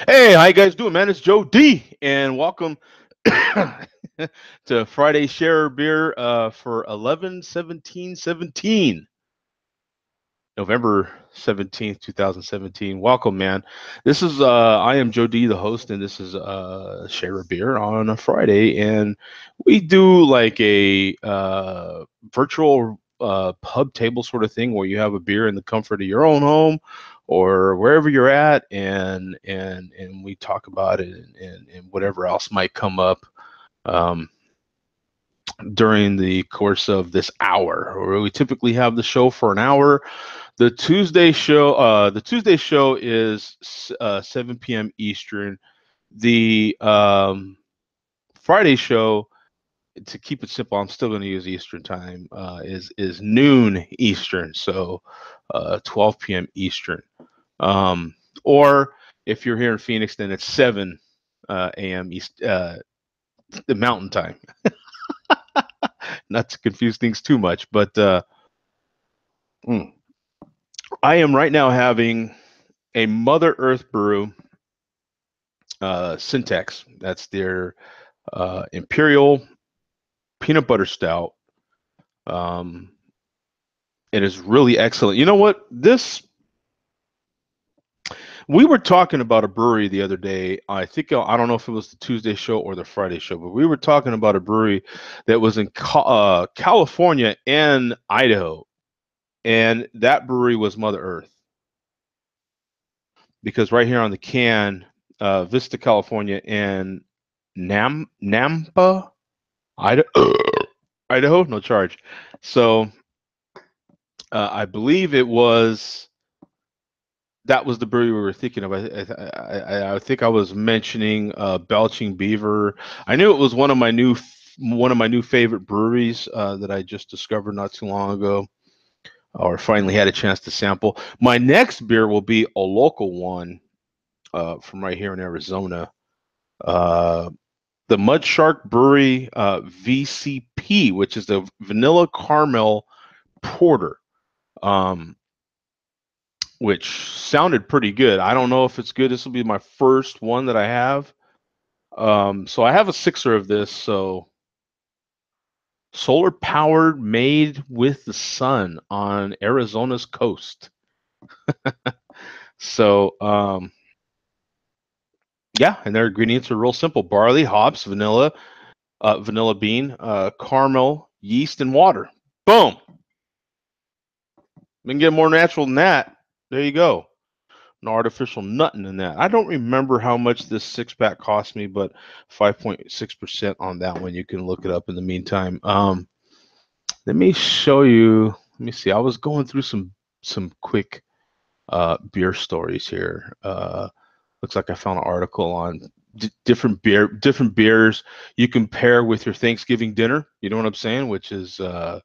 Hey, how you guys doing, man? It's Joe D, and welcome to Friday Share Beer for 11/17/17, November 17th, 2017. Welcome, man. This is I am Joe D, the host, and this is Share a Beer on a Friday, and we do like a virtual pub table sort of thing where you have a beer in the comfort of your own home or wherever you're at, and we talk about it and whatever else might come up um, during the course of this hour. Or we typically have the show for an hour. The Tuesday show is 7 p.m. Eastern. The Friday show, to keep it simple, I'm still going to use Eastern time. Is noon Eastern, so 12 p.m. Eastern. Um, or if you're here in Phoenix, then it's 7 a.m. East, the Mountain Time. Not to confuse things too much, but mm, I am right now having a Mother Earth Brew Syntax. That's their Imperial Peanut Butter Stout. Um, it is really excellent. You know what? We were talking about a brewery the other day. I don't know if it was the Tuesday show or the Friday show, but we were talking about a brewery that was in California and Idaho, and that brewery was Mother Earth, because right here on the can, Vista, California, and Nampa, Idaho, Idaho, no charge. So I believe it was that was the brewery we were thinking of. I think I was mentioning Belching Beaver. I knew it was one of my new favorite breweries that I just discovered not too long ago, or finally had a chance to sample. My next beer will be a local one from right here in Arizona. Uh, the Mud Shark Brewery VCP, which is the Vanilla Caramel Porter. Um, which sounded pretty good. I don't know if it's good. This will be my first one that I have. So I have a sixer of this. So solar powered, made with the sun on Arizona's coast. So yeah, and their ingredients are real simple: barley, hops, vanilla bean, caramel, yeast, and water. Boom. We can get more natural than that. There you go. No artificial nutting in that. I don't remember how much this six pack cost me, but 5.6% on that one. You can look it up in the meantime. Let me show you. Let me see. I was going through some quick beer stories here. Looks like I found an article on different beers you can pair with your Thanksgiving dinner. You know what I'm saying? Which is a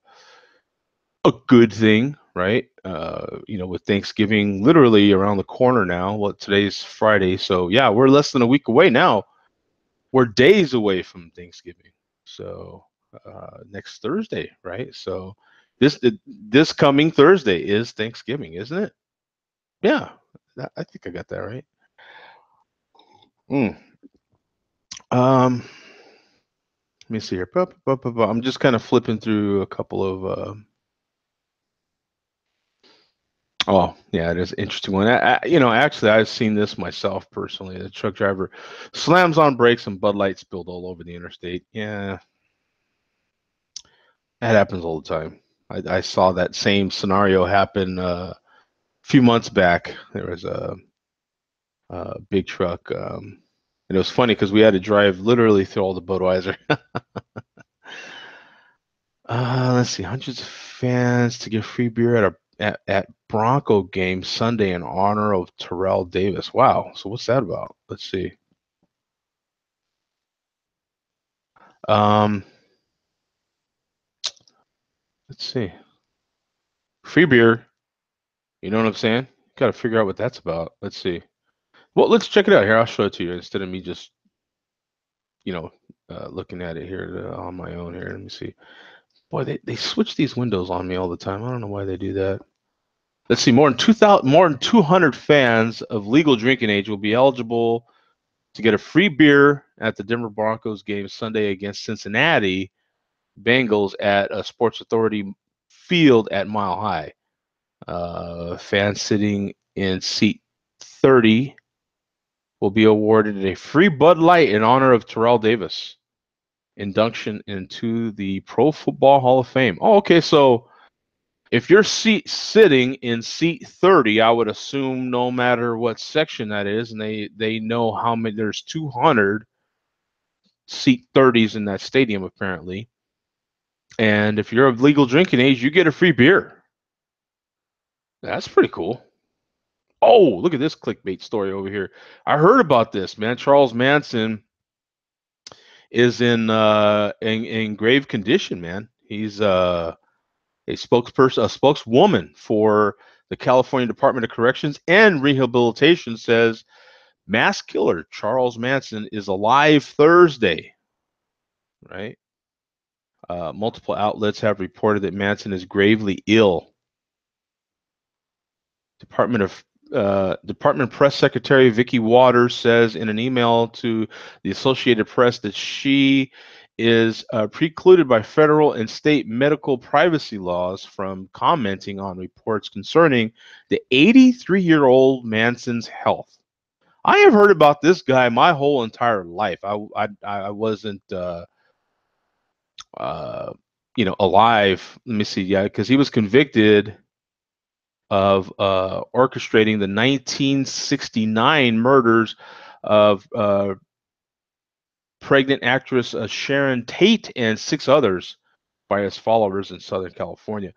good thing, right? With Thanksgiving literally around the corner now. Well, today's Friday, so yeah, we're less than a week away now. We're days away from Thanksgiving. So next Thursday, right? So this coming Thursday is Thanksgiving, isn't it? Yeah, I think I got that right. Mm. Um, Let me see here. I'm just kind of flipping through a couple of. Oh, yeah, it is an interesting one. Actually, I've seen this myself personally. The truck driver slams on brakes and Bud Light spilled all over the interstate. Yeah, that happens all the time. I saw that same scenario happen a few months back. There was a big truck, and it was funny because we had to drive literally through all the Budweiser. Let's see, hundreds of fans to get free beer at Bronco game Sunday in honor of Terrell Davis. Wow. So what's that about? Let's see. Um, let's see. Free beer. You know what I'm saying? Got to figure out what that's about. Let's see. Well, let's check it out here. I'll show it to you instead of me just, you know, looking at it here on my own here. Let me see. Boy, they switch these windows on me all the time. I don't know why they do that. let's see, more than 200 fans of legal drinking age will be eligible to get a free beer at the Denver Broncos game Sunday against Cincinnati Bengals at a Sports Authority field at Mile High. Fans sitting in seat 30 will be awarded a free Bud Light in honor of Terrell Davis induction into the Pro Football Hall of Fame. Oh, okay. So if you're sitting in seat 30, I would assume no matter what section that is, and they know how many. There's 200 seat 30s in that stadium apparently. And if you're of legal drinking age, you get a free beer. That's pretty cool. Oh, look at this clickbait story over here. I heard about this, man. Charles Manson is in grave condition, man. He's a spokeswoman for the California Department of Corrections and Rehabilitation says mass killer Charles Manson is alive Thursday. Right? Multiple outlets have reported that Manson is gravely ill. Department Press Secretary Vicki Waters says in an email to the Associated Press that she is precluded by federal and state medical privacy laws from commenting on reports concerning the 83-year-old Manson's health. I have heard about this guy my whole entire life. I wasn't alive. Let me see. Yeah, because he was convicted of orchestrating the 1969 murders of pregnant actress Sharon Tate and 6 others by his followers in Southern California.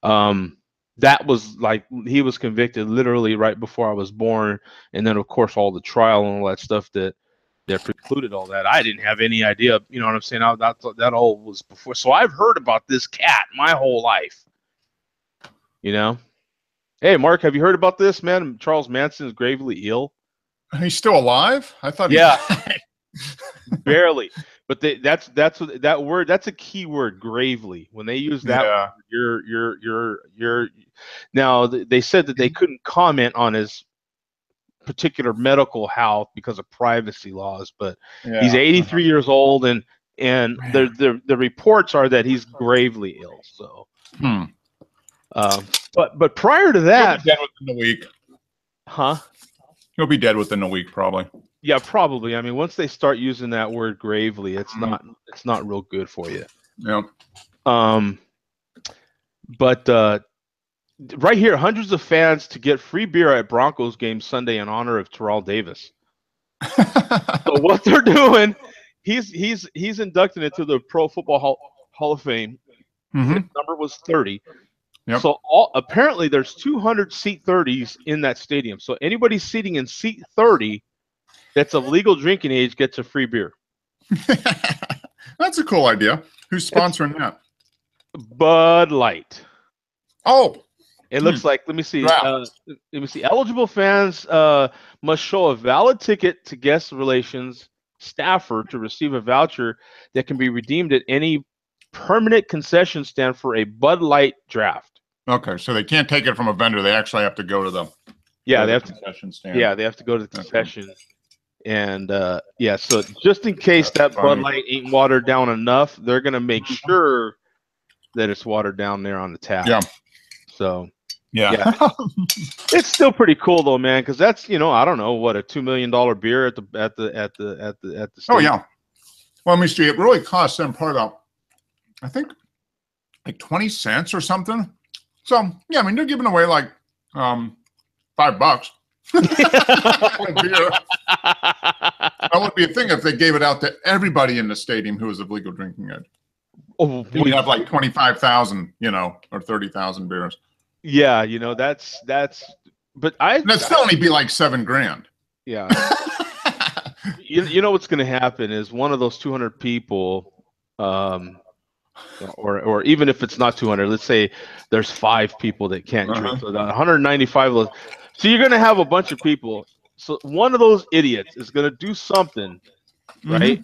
That was like he was convicted literally right before I was born, and then of course all the trial and all that stuff that precluded all that. I didn't have any idea. You know what I'm saying? That all was before. So I've heard about this cat my whole life. You know. Hey, Mark, have you heard about this, man? Charles Manson is gravely ill. He's still alive? I thought he died. Barely. But that's that word, that's a key word, gravely. When they use that word, you're now they said that they couldn't comment on his particular medical health because of privacy laws, but he's 83 years old and the reports are that he's gravely ill. So But prior to that, he'll be dead within a week. Huh? He'll be dead within a week, probably. Yeah, probably. I mean, once they start using that word gravely, it's not real good for you. Yeah. But right here, hundreds of fans to get free beer at Broncos game Sunday in honor of Terrell Davis. So what they're doing, he's inducted into the Pro Football Hall of Fame. His number was 30. Yep. So apparently there's 200 seat 30s in that stadium. So anybody sitting in seat 30 that's of legal drinking age gets a free beer. That's a cool idea. Who's sponsoring that? Bud Light. Oh. It looks like, let me see. Eligible fans must show a valid ticket to guest relations staffer to receive a voucher that can be redeemed at any permanent concession stand for a Bud Light draft. Okay, so they can't take it from a vendor. They actually have to go to the they have concession stand. Yeah, they have to go to the concession. Okay. And so just in case that Bud Light ain't watered down enough, they're gonna make sure that it's watered down there on the tap. Yeah. So yeah. It's still pretty cool though, man, because that's I don't know what a $2 million beer at the stadium. Oh yeah. Well, let me see. It really costs them part of, I think, like 20 cents or something. So yeah, I mean they're giving away like $5. Beer. That would be a thing if they gave it out to everybody in the stadium who was of legal drinking age. Oh, we have like 25,000, or 30,000 beers. Yeah, that's. But that'd still only be like $7,000. Yeah. you know what's going to happen is one of those 200 people. Or even if it's not 200, let's say there's 5 people that can't drink. So 195 of those. So you're going to have a bunch of people. So one of those idiots is going to do something, right?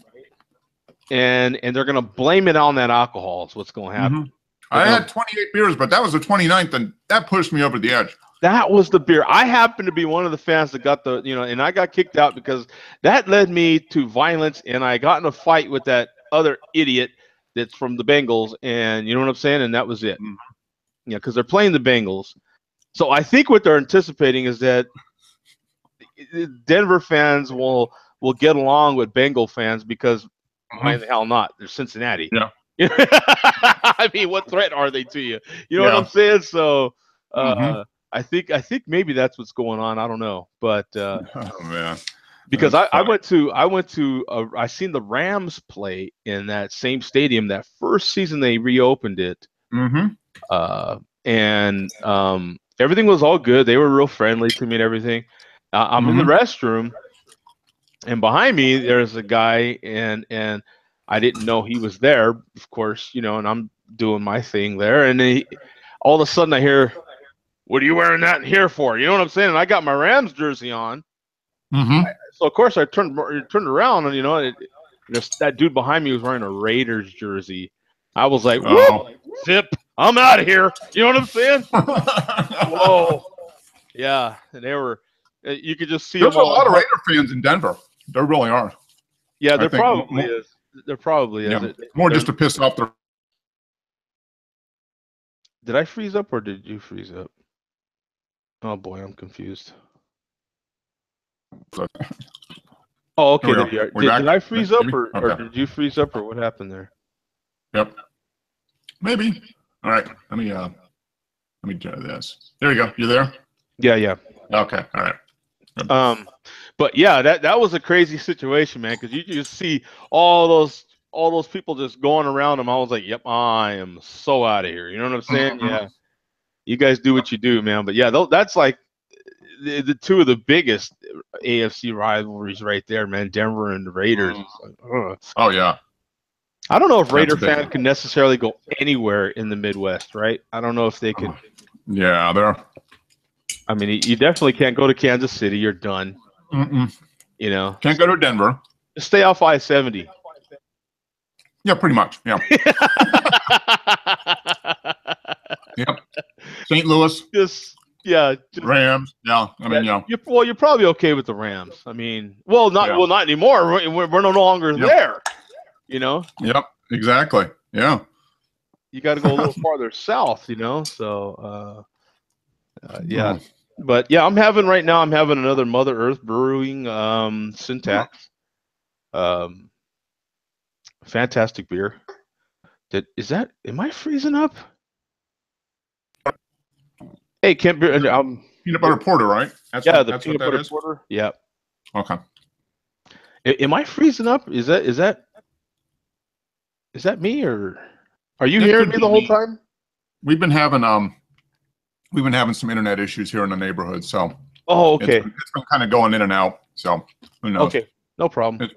And they're going to blame it on that alcohol. Is what's going to happen. I had 28 beers, but that was the 29th, and that pushed me over the edge. That was the beer. I happened to be one of the fans that got the, and I got kicked out because that led me to violence, and I got in a fight with that other idiot that's from the Bengals, and you know what I'm saying? And that was it. Mm. Yeah, because they're playing the Bengals. So I think what they're anticipating is that Denver fans will get along with Bengal fans because why the hell not? They're Cincinnati. Yeah. I mean, what threat are they to you? You know what I'm saying? So I think maybe that's what's going on. I don't know, but oh man, because I seen the Rams play in that same stadium that first season they reopened it. And everything was all good. They were real friendly to me and everything. I'm in the restroom, and behind me there's a guy, and I didn't know he was there, of course, and I'm doing my thing there, and all of a sudden I hear, "What are you wearing that in here for?" You know what I'm saying? And I got my Rams jersey on. So of course I turned around, and that dude behind me was wearing a Raiders jersey. I was like, "Whoop, zip! I'm out of here." You know what I'm saying? Whoa, yeah. And they were. You could just see. There's a lot of Raider fans in Denver. There really are. Yeah, there probably is. There probably is. Yeah, more just to piss off the. Did I freeze up or did you freeze up? Oh boy, I'm confused. Oh, okay. Did I freeze up or did you freeze up or what happened there? Yep. Maybe. All right. Let me try this. There you go. You there? Yeah. Okay. All right. But yeah, that was a crazy situation, man, because you just see all those people just going around them. I was like, yep, I am so out of here. You know what I'm saying? Yeah. You guys do what you do, man. But yeah, that's like the two of the biggest AFC rivalries right there, man. Denver and the Raiders. Like, oh yeah. I don't know if Raider fans can necessarily go anywhere in the Midwest, right? I don't know if they could. Yeah, they're. I mean, you definitely can't go to Kansas City. You're done. You know, can't go to Denver. Just stay off I-70. Yeah, pretty much. Yeah. Yep. St. Louis. Just Rams. Yeah. I mean, yeah. You're probably okay with the Rams. I mean, not anymore. We're no longer there. You know. Yep. Exactly. Yeah. You got to go a little farther south. You know. So. Yeah. But yeah, I'm having another Mother Earth Brewing Syntax. Fantastic beer. Am I freezing up? Hey, Kent beer. Peanut butter porter, right? That's the peanut butter porter. Yeah. Okay. Am I freezing up? Is that me, or are you hearing me the whole time? We've been having some internet issues here in the neighborhood, so. Oh, okay. It's been kind of going in and out, so who knows? Okay, no problem.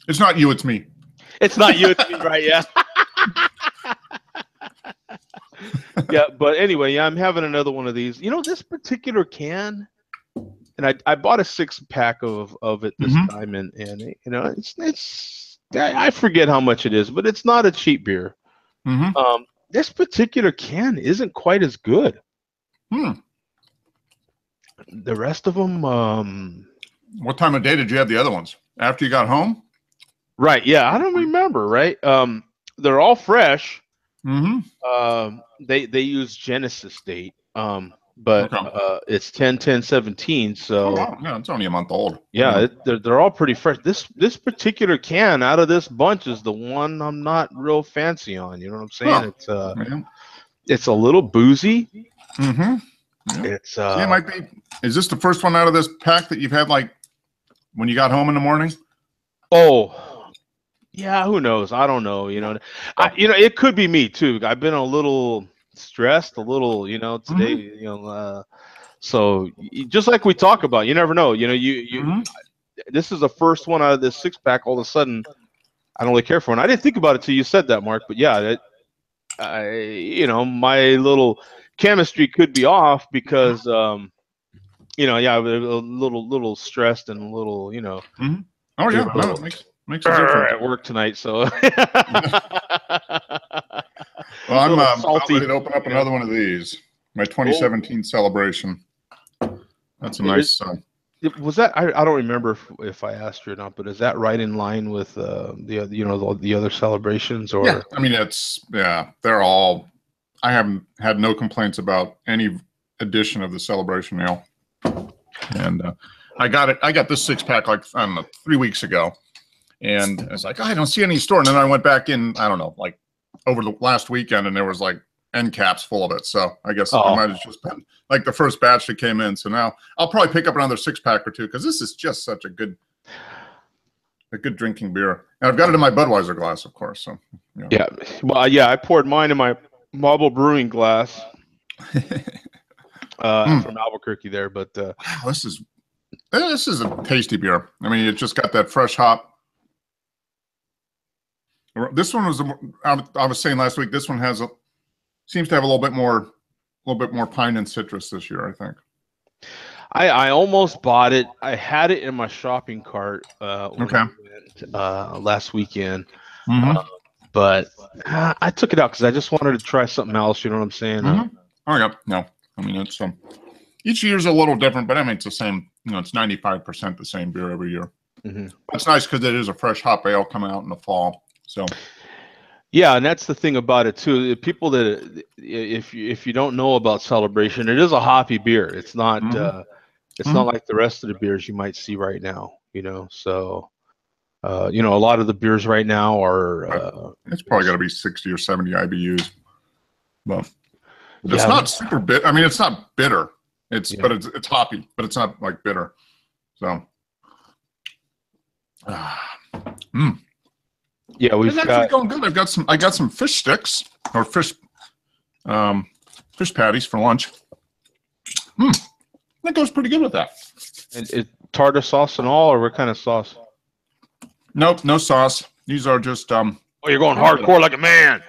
It's not you, it's me. It's not you, it's me, right? Yeah. Yeah, but anyway, I'm having another one of these. This particular can, and I bought a 6-pack of it this time, and it's I forget how much it is, but it's not a cheap beer. This particular can isn't quite as good. The rest of them. What time of day did you have the other ones? After you got home? Right. Yeah, I don't remember. Right. They're all fresh. They use Genesis date. But it's 10/10/17. So yeah, it's only a month old. Yeah, they're all pretty fresh. This particular can out of this bunch is the one I'm not real fancy on. You know what I'm saying? It's a little boozy. Yeah. It's it might be. Is this the first one out of this pack that you've had like when you got home in the morning? Oh, yeah. Who knows? I don't know. It could be me too. I've been a little stressed, a little, today. So just like we talk about, you never know. This is the first one out of this 6-pack. All of a sudden, I don't really care for it. And I didn't think about it till you said that, Mark. But yeah, my little chemistry could be off because I'm a little stressed and a little, Oh yeah, makes a difference at work tonight. So Well, I'm about salty. ready to open up another one of these. My 2017 celebration. That's a nice. Was that? I don't remember if I asked you or not, but is that right in line with the other celebrations? Or yeah, I mean they're all. I haven't had no complaints about any edition of the celebration ale, and I got this 6-pack like I don't know 3 weeks ago, and I was like, I don't see any store, and then I went back in. I don't know, like over the last weekend, and there was like end caps full of it. So I guess it might have just been like the first batch that came in. So now I'll probably pick up another 6-pack or two because this is just such a good drinking beer. And I've got it in my Budweiser glass, of course. So yeah. Well, yeah, I poured mine in my Marble Brewing glass from Albuquerque there. But wow, this is a tasty beer. I mean, it just got that fresh hop. This one was I was saying last week. This one seems to have a little bit more pine and citrus this year, I think. I almost bought it. I had it in my shopping cart when I went last weekend, but I took it out because I just wanted to try something else. You know what I'm saying? Oh yeah, no. I mean, it's each year's a little different, but I mean, it's the same. You know, it's 95% the same beer every year. That's nice because it is a fresh hop ale coming out in the fall. So. Yeah, and that's the thing about it too. People that if you don't know about Celebration, it is a hoppy beer. It's not not like the rest of the beers you might see right now. You know, so a lot of the beers right now are it's probably got to be 60 or 70 IBUs, but it's not super bitter. I mean, it's not bitter. But it's hoppy, but it's not like bitter. So, yeah, we've actually going good. I got some fish sticks or fish patties for lunch. That goes pretty good with that. And tartar sauce and all, or what kind of sauce? Nope, no sauce. These are just Oh, you're going hardcore like a man.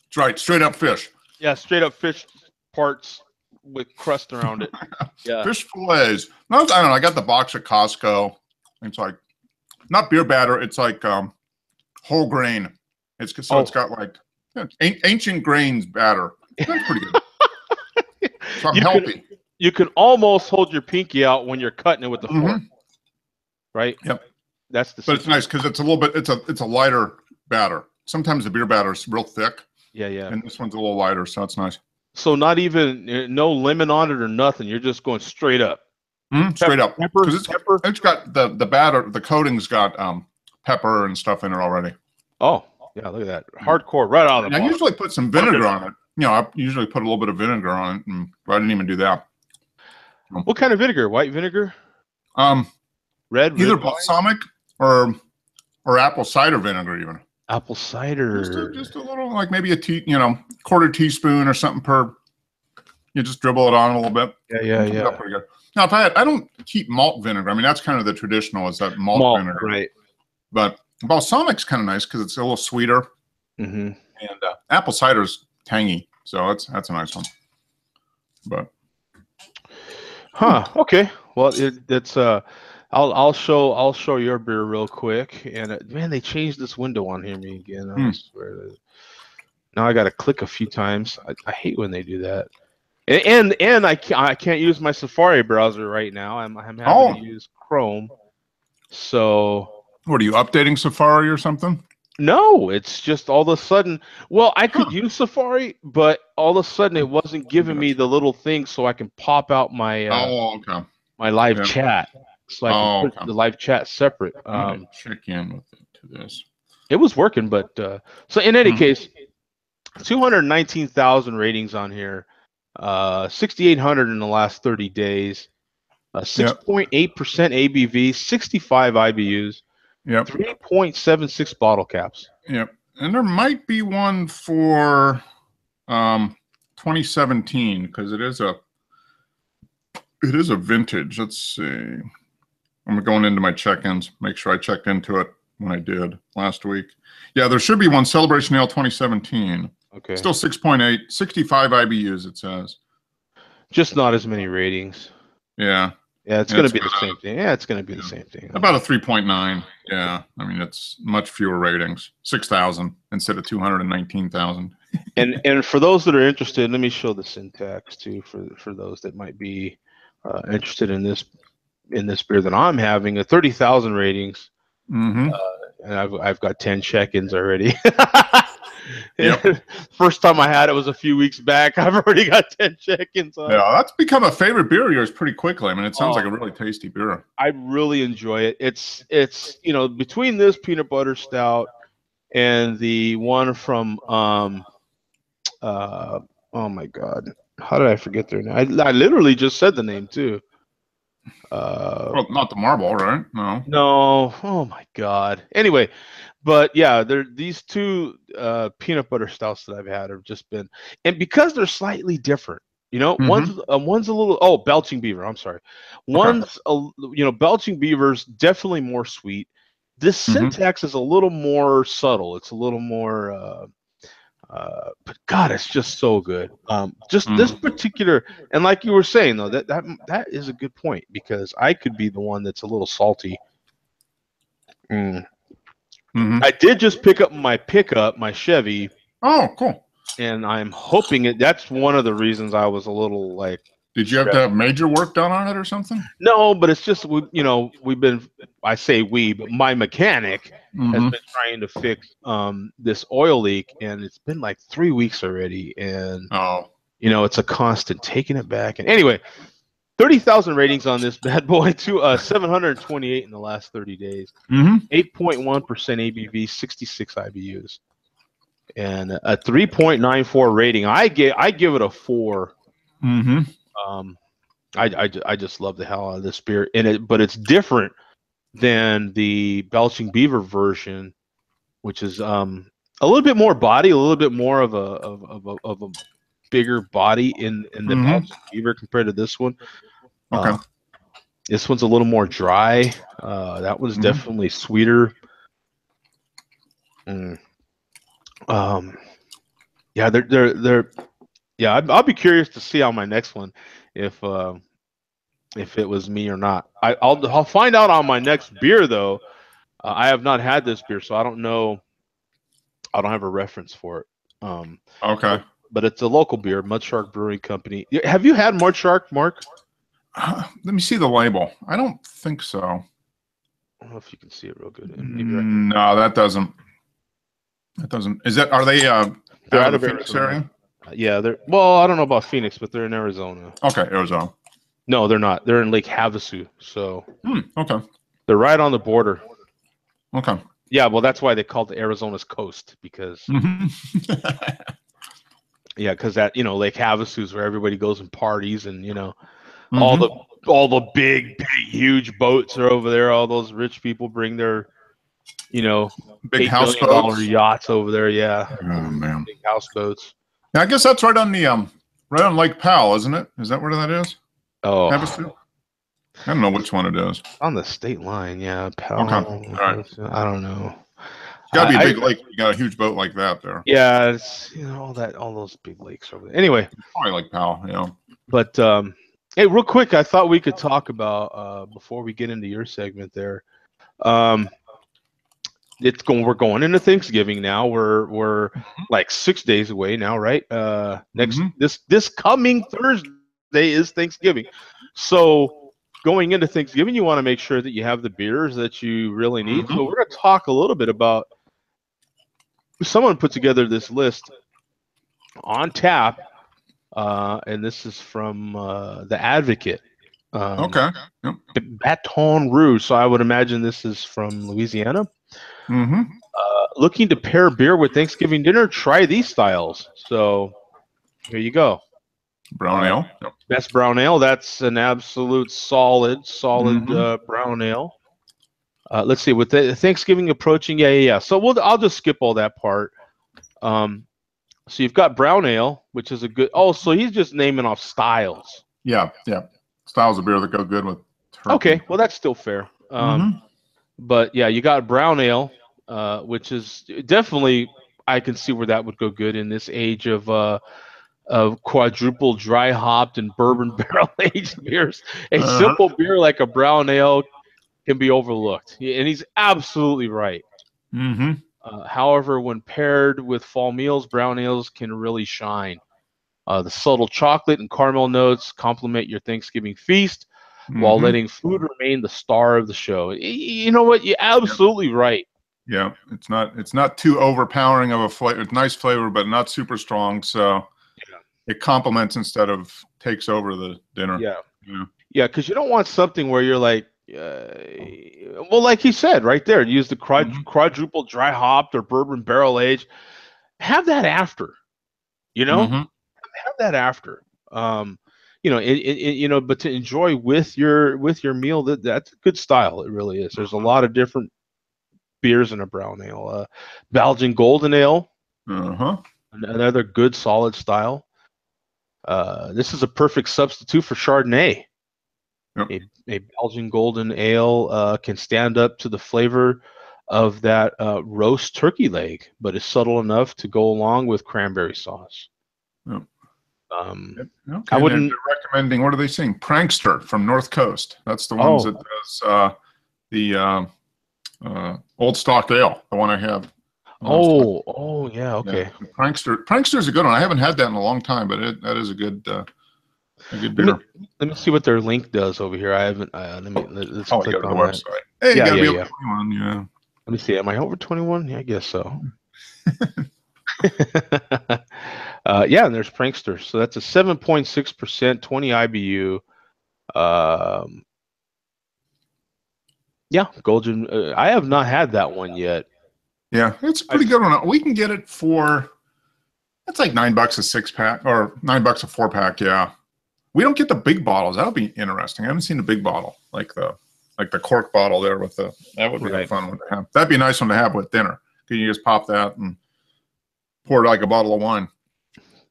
That's right, straight up fish. Yeah, straight up fish parts with crust around it. Yeah, fish fillets. No, I don't know. I got the box at Costco. It's like not beer batter. It's like whole grain. It's got like ancient grains batter. That's pretty good. So I'm healthy. You can almost hold your pinky out when you're cutting it with the fork, right? Yep. That's the. But it's nice because it's a little bit. It's a lighter batter. Sometimes the beer batter is real thick. Yeah. And this one's a little lighter, so it's nice. So not even no lemon on it or nothing. You're just going straight up. Straight up. Because it's got the batter. The coating's got pepper and stuff in it already. Oh yeah, look at that hardcore right out of the box. I usually put some vinegar on it. I usually put a little bit of vinegar on it, but I didn't even do that. What kind of vinegar? White vinegar? Red. Either balsamic or apple cider vinegar, even. Apple cider. Just a little, like maybe a quarter teaspoon or something per. You just dribble it on a little bit. Yeah. Pretty good. Now, I don't keep malt vinegar. I mean, that's kind of the traditional is that malt vinegar, right? But balsamic's kind of nice because it's a little sweeter, and apple cider's tangy, so that's a nice one. But okay. Well, it's I'll show your beer real quick. And man, they changed this window on here me again. I swear. Now I got to click a few times. I hate when they do that. And I can't use my Safari browser right now. I'm having to use Chrome. So what are you updating Safari or something? No, it's just all of a sudden. Well, I could use Safari, but all of a sudden it wasn't giving me the little thing so I can pop out my my live chat, so I can put the live chat separate. Check in with it to this. It was working, but so in any case, 219,000 ratings on here, 6,800 in the last 30 days, 6.8% ABV, 65 IBUs. Yep. 3.76 bottle caps. Yep. And there might be one for 2017 because it is a vintage. Let's see. I'm going into my check-ins. Make sure I checked into it when I did last week. Yeah, there should be one Celebration Ale 2017. Okay. Still 6.8, 65 IBUs it says. Just not as many ratings. Yeah. Yeah, it's going to be the same thing. Yeah, it's going to be the same thing. About a 3.9. Yeah. I mean, it's much fewer ratings. 6,000 instead of 219,000. And for those that are interested, let me show the syntax too for those that might be interested in this beer that I'm having. A 30,000 ratings, Mm-hmm. and I've got 10 check-ins already. Yep. First time I had it was a few weeks back. I've already got 10 check-ins on it. Yeah, that's become a favorite beer of yours pretty quickly. I mean, it sounds like Oh, a really tasty beer. I really enjoy it. It's between this peanut butter stout and the one from uh oh my god, how did I forget their name? I literally just said the name too. Uh, Well, not the marble, right? No. no, oh my god. Anyway, but yeah, these two peanut butter stouts that I've had have just been, and because they're slightly different. Mm-hmm. One's a little, oh, Belching Beaver. I'm sorry. Okay. Belching Beaver's definitely more sweet. This Mm-hmm. syntax is a little more subtle. It's a little more but God, it's just so good. Just this Mm-hmm. particular, and like you were saying though, that is a good point because I could be the one that's a little salty. Mm. Mm-hmm. I did just pick up my pickup, my Chevy, Oh, cool. and I'm hoping it. That's one of the reasons I was a little like Did you have to stressed. have major work done on it or something? No, but it's just we've been. I say we, but my mechanic has Mm-hmm. been trying to fix this oil leak, and it's been like 3 weeks already, and Oh. it's a constant taking it back. And anyway, 30,000 ratings on this bad boy too. 728 in the last 30 days. Mm-hmm. 8.1% ABV, 66 IBUs, and a 3.94 rating. I give it a 4. Mm-hmm. Um, I just love the hell out of this beer, but it's different than the Belching Beaver version, which is a little bit more body, a little bit more of a bigger body in the Mm-hmm. Belching Beaver compared to this one. Okay. This one's a little more dry. That one's Mm-hmm. definitely sweeter. Mm. Um, yeah, they're yeah. I'll be curious to see on my next one if it was me or not. I'll find out on my next beer though. I have not had this beer, so I don't know. I don't have a reference for it. Um, Okay. but but it's a local beer, Mud Shark Brewing Company. Have you had Mud Shark, Mark? Let me see the label. I don't think so. I don't know if you can see it real good. Maybe right here. No, that doesn't. That doesn't. Is that? Are they out They're of out the of Phoenix Arizona. area? Yeah, they're well. I don't know about Phoenix, but they're in Arizona. Okay, Arizona. No, they're not. They're in Lake Havasu, so Okay. they're right on the border. Okay. Yeah, well, that's why they called it Arizona's coast because Mm-hmm. yeah, because that Lake Havasu is where everybody goes and parties, and all the Mm-hmm. all the big huge boats are over there. All those rich people bring their you know Big $8 million houseboats. yachts over there. Yeah, Oh man. big houseboats. Yeah, I guess that's right on the right on Lake Powell, isn't it? Is that where that is? Oh, Havasu? I don't know which one it is. on the state line. Yeah, Okay. Powell. All right. It's I don't know. got to be a I big lake. You got a huge boat like that there. Yeah, it's all those big lakes over there. Anyway, Probably Lake Powell. Yeah. but hey, real quick, I thought we could talk about before we get into your segment there. Um, we're going into Thanksgiving now. We're like 6 days away now, right? Next Mm-hmm. this coming Thursday is Thanksgiving. So going into Thanksgiving, you want to make sure that you have the beers that you really need. So Mm-hmm. we're going to talk a little bit about. Someone put together this list on tap, and this is from the Advocate. Okay. Yep. Baton Rouge. So I would imagine this is from Louisiana. Mm-hmm. Looking to pair beer with Thanksgiving dinner? Try these styles. So here you go. Brown ale. Yep. Best brown ale. That's an absolute solid Mm-hmm. brown ale. Let's see. With the Thanksgiving approaching, yeah. So I'll just skip all that part. So you've got brown ale, which is a good. Oh, so he's just naming off styles. Yeah. Yeah. Styles of beer that go good with turkey. Okay, well that's still fair. Mm-hmm. But yeah, you got brown ale, which is definitely I can see where that would go good in this age of quadruple dry hopped and bourbon barrel aged beers. A Uh-huh. simple beer like a brown ale can be overlooked, and he's absolutely right. Mm-hmm. However, when paired with fall meals, brown ales can really shine. The subtle chocolate and caramel notes complement your Thanksgiving feast while Mm-hmm. letting food remain the star of the show. You know what? You're Yep. absolutely right. Yeah, it's not too overpowering of a flavor. It's nice flavor, but not super strong. So Yeah. it complements instead of takes over the dinner. Yeah. Yeah. Yeah, because you don't want something where you're like, well, like he said right there, use the Mm-hmm. quadruple dry hopped or bourbon barrel aged. Have that after, you know, Mm-hmm. have that after. Um, but to enjoy with your meal, that's a good style. It really is. There's a lot of different beers in a brown ale. Belgian Golden Ale, Uh-huh. another good solid style. This is a perfect substitute for Chardonnay. Yep. A Belgian golden ale can stand up to the flavor of that roast turkey leg, but is subtle enough to go along with cranberry sauce. Yep. Um, Yep. I Okay. And they're wouldn't. recommending, what are they saying? Prankster from North Coast. That's the ones that Oh, does the Old Stock Ale, the one I have. oh, yeah. Yeah, Okay. Prankster is a good one. I haven't had that in a long time, but that is a good Let me beer. let me see what their link does over here. I haven't. Let's Oh, you go click to the on that. website. Hey, you Yeah, got to yeah, be over yeah. 21. Yeah. Let me see. Am I over 21? Yeah, I guess so. Yeah, and there's Prankster. So that's a 7.6%, 20 IBU. Um, yeah, Golden. I have not had that one yet. Yeah, it's a pretty I've good one. We can get it for, it's like $9 a 6 pack or $9 a 4 pack. Yeah. We don't get the big bottles. That would be interesting. I haven't seen the big bottle, like the cork bottle there with that would be a right. fun one to have. That'd be a nice one to have with dinner. Can you just pop that and pour it like a bottle of wine?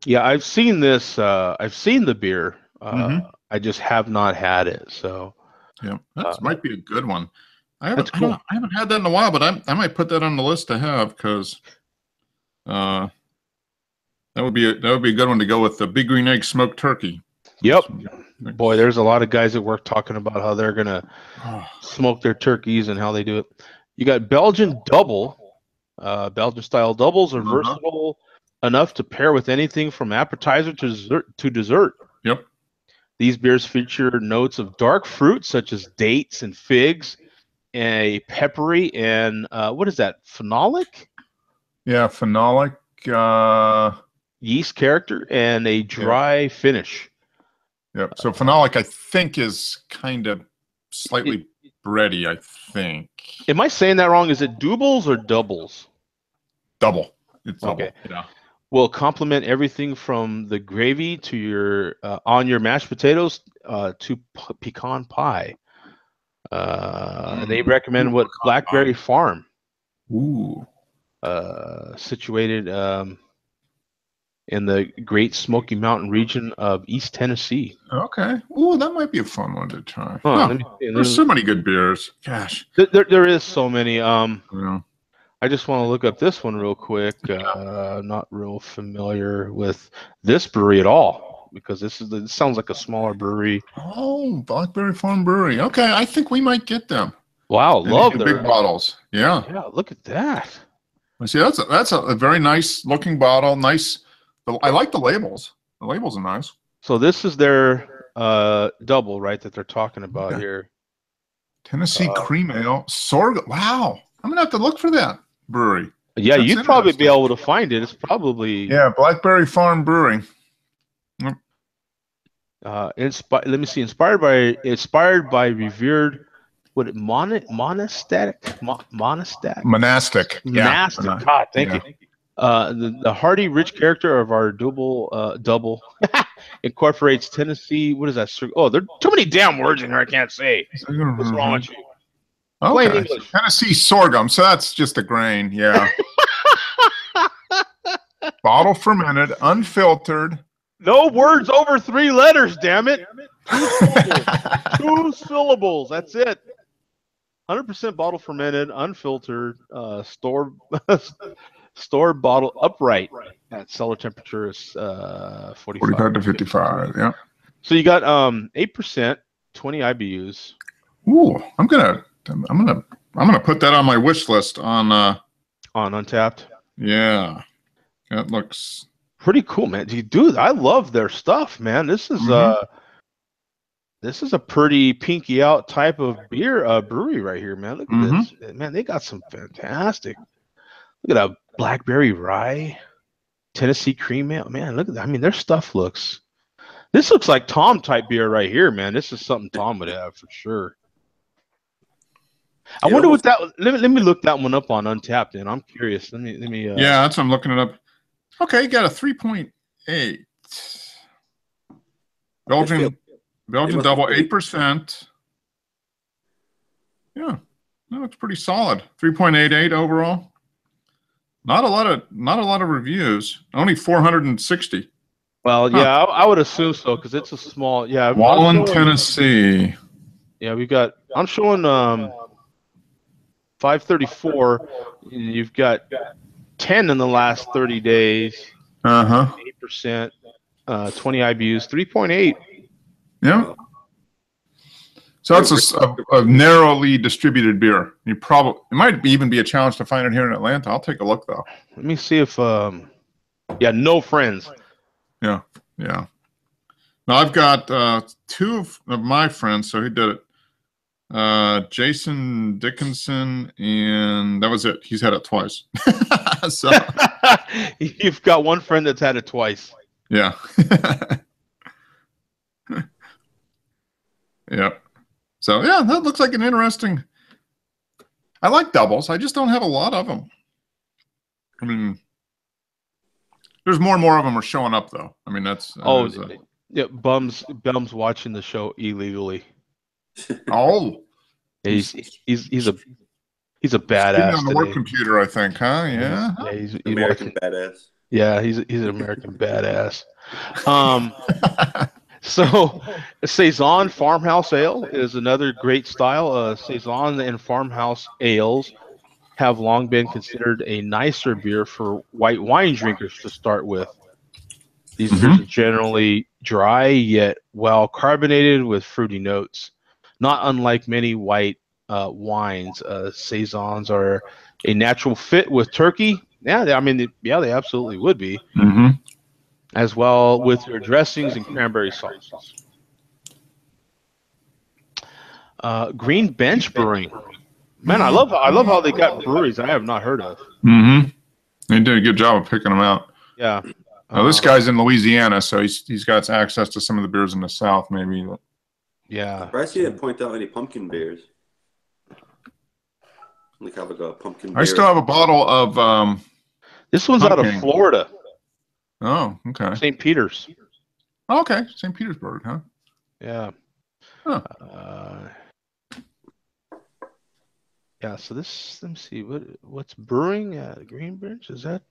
Yeah, I've seen this. I've seen the beer. Mm-hmm. I just have not had it. So Yeah, uh, that might be a good one. that's I don't cool. know. I haven't had that in a while, but I might put that on the list to have because uh, that would be a good one to go with the Big Green Egg smoked turkey. Yep. Boy, Nice. there's a lot of guys at work talking about how they're gonna Oh, smoke their turkeys and how they do it. You got Belgian double. Belgian style doubles are uh-huh. versatile enough to pair with anything from appetizer to dessert. Yep. These beers feature notes of dark fruit such as dates and figs, a peppery and what is that? Phenolic Yeah. Phenolic. Uh, yeast character and a yeah. dry finish. Yep. So phenolic, I think, is kind of It, slightly bready. I think am I saying that wrong? Is it doubles or doubles? double. It's Okay. double. Yeah. Will complement everything from the gravy to your on your mashed potatoes to pecan pie. They recommend Ooh, what pecan pie. Blackberry Farm, Ooh. situated in the Great Smoky Mountain region of East Tennessee. Okay. Ooh, that might be a fun one to try. Huh, Huh. let me see. There's so many good beers. Gosh. There is so many. Yeah. I just want to look up this one real quick. Not real familiar with this brewery at all because this sounds like a smaller brewery. Oh, Blackberry Farm Brewery. Okay, I think we might get them. Wow, And they love do big their bottles. Yeah. yeah. Look at that. I see. That's a very nice looking bottle. Nice. I like the labels. The labels are nice. So this is their double, right? That they're talking about Okay. here. Tennessee Uh, Cream Ale. Sorghum. Wow. I'm gonna have to look for that brewery. yeah, That's you'd probably be interesting. able to find it. It's probably Yeah, Blackberry Farm Brewery. Yep. let me see. Inspired by revered what monastic Monastic. Yeah. monastic. God, thank Yeah. you. The hearty, rich character of our double incorporates Tennessee. What is that? Oh, there are too many damn words in here. I can't say. What's wrong with you? Plain Okay. So English. Tennessee sorghum. So that's just a grain. Yeah. Bottle fermented, unfiltered. No words over 3 letters. Damn it. 2 syllables. 2 syllables. That's it. 100% bottle fermented, unfiltered, store bottle upright at cellar temperature is 45 45 to to 55. 53. Yeah. So you got 8%, 20 IBUs. Ooh, I'm gonna put that on my wish list on on Untapped. Yeah, that looks Pretty cool, man. Dude, I love their stuff, man. This is a pretty pinky out type of beer brewery right here, man. Look at this. Man, they got some fantastic. Look at a blackberry rye, Tennessee cream ale. Man, look at that. I mean, their stuff looks. This looks like Tom type beer right here, man. This is something Tom would have for sure. I wonder what that. Let me look that one up on Untapped. And I'm curious. Let me. yeah, that's what I'm looking it up. Okay, you got a 3.8. Belgian double 8%. Yeah, no, it's pretty solid. 3.88 overall. Not a lot of reviews. Only 460. Well, yeah, I would assume so because it's a small. Yeah, Wallen, Tennessee. Yeah, we got. I'm showing 534. You've got 10 in the last 30 days. 8%. 20 IBUs. 3.8. Yeah. So it's a narrowly distributed beer. It might even be a challenge to find it here in Atlanta. I'll take a look though. Let me see if yeah, no friends. Yeah. Now I've got two of my friends. So he did it. Jason Dickinson, and that was it. He's had it twice. So you've got one friend that's had it twice. Yeah. Yeah. So yeah, that looks like an interesting. I like doubles. I just don't have a lot of them. I mean, there's more and more of them are showing up though. I mean, that's yeah. Bum's watching the show illegally. Oh, he's a badass on the work computer, I think, huh? Yeah. He's American badass. Yeah, he's an American badass. So, Saison Farmhouse Ale is another great style. Saison and Farmhouse ales have long been considered a nicer beer for white wine drinkers to start with. These beers are generally dry yet well carbonated with fruity notes. Not unlike many white wines, Saisons are a natural fit with turkey. Yeah, they absolutely would be. As well with your dressings and cranberry sauces. Green Bench Brewing. Man, I love how they got breweries I have not heard of. They did a good job of picking them out. Yeah. This guy's in Louisiana, so he's got access to some of the beers in the South, maybe. Yeah. I see didn't point out any pumpkin beers. Like have a pumpkin beer. I still have a bottle of this one's out of Florida. Oh, okay. St. Peter's. Oh, okay, St. Petersburg, huh? Yeah. Huh. Yeah. So this, let me see what's brewing at Green Bench. Is that?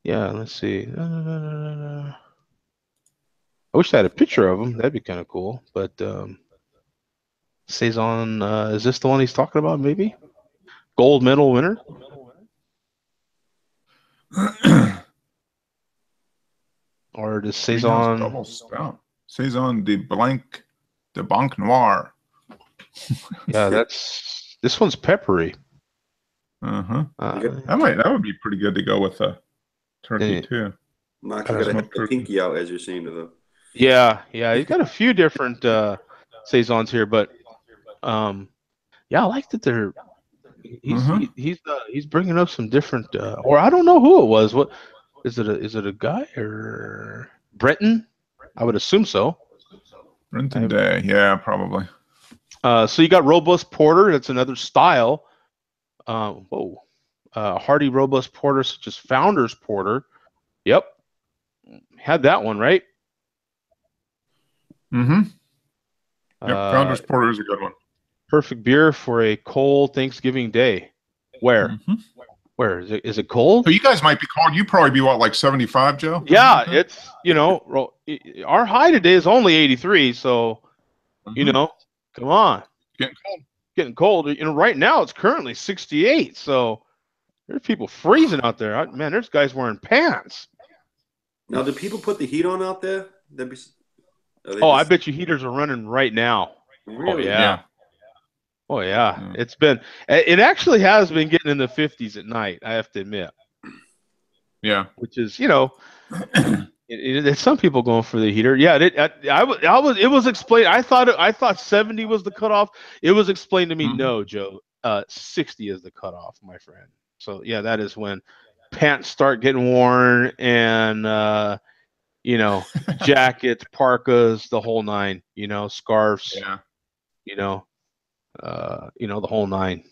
Yeah. Let's see. I wish I had a picture of them. That'd be kind of cool. But Saison, is this the one he's talking about? Maybe gold medal winner. Or the Saison double stout. Saison de Blanc Noir. Yeah, this one's peppery. That would be pretty good to go with a turkey too. Mark, you gotta have the pinky out as you're seeing it though. Yeah, he's got a few different Saisons here, but yeah, I like that they're he's bringing up some different or I don't know who it was. What is it a guy or Breton? I would assume so. Brenton Day, yeah, probably. So you got robust porter. That's another style. Hearty robust porter such as Founder's Porter. Yep, had that one right. Yep, Founder's Porter is a good one. Perfect beer for a cold Thanksgiving day. Where? Where is it? Is it cold? So you guys might be cold. You probably be what, like 75, Joe? Yeah, it's our high today is only 83. So come on, getting cold. Right now it's currently 68. So there's people freezing out there. Man, there's guys wearing pants. Now, do people put the heat on out there? I bet you heaters are running right now. Really? Oh, yeah. Oh yeah, Mm. it actually has been getting in the 50s at night. I have to admit, Yeah. which is it's some people going for the heater. Yeah, it was explained. I thought 70 was the cutoff. It was explained to me, Mhm. no, Joe, 60 is the cutoff, my friend. So yeah, that is when pants start getting worn and jackets, parkas, the whole nine. Scarves. Yeah. You know, the whole nine.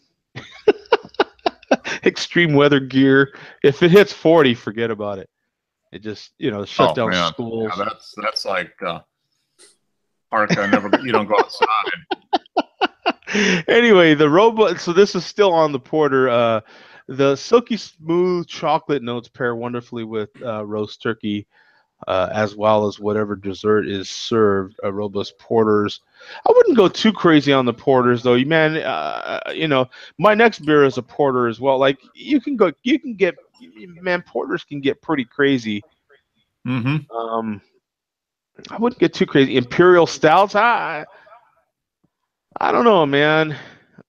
Extreme weather gear. If it hits 40, forget about it. It just shut Oh down man. schools. Yeah, that's like Arca. You don't go outside. Anyway, the robot. So this is still on the porter. The silky smooth chocolate notes pair wonderfully with roast turkey, as well as whatever dessert is served. Robust porters. I wouldn't go too crazy on the porters though, man. My next beer is a porter as well. Like you can get, man. Porters can get pretty crazy. Mm-hmm. I wouldn't get too crazy. Imperial stouts. I don't know, man.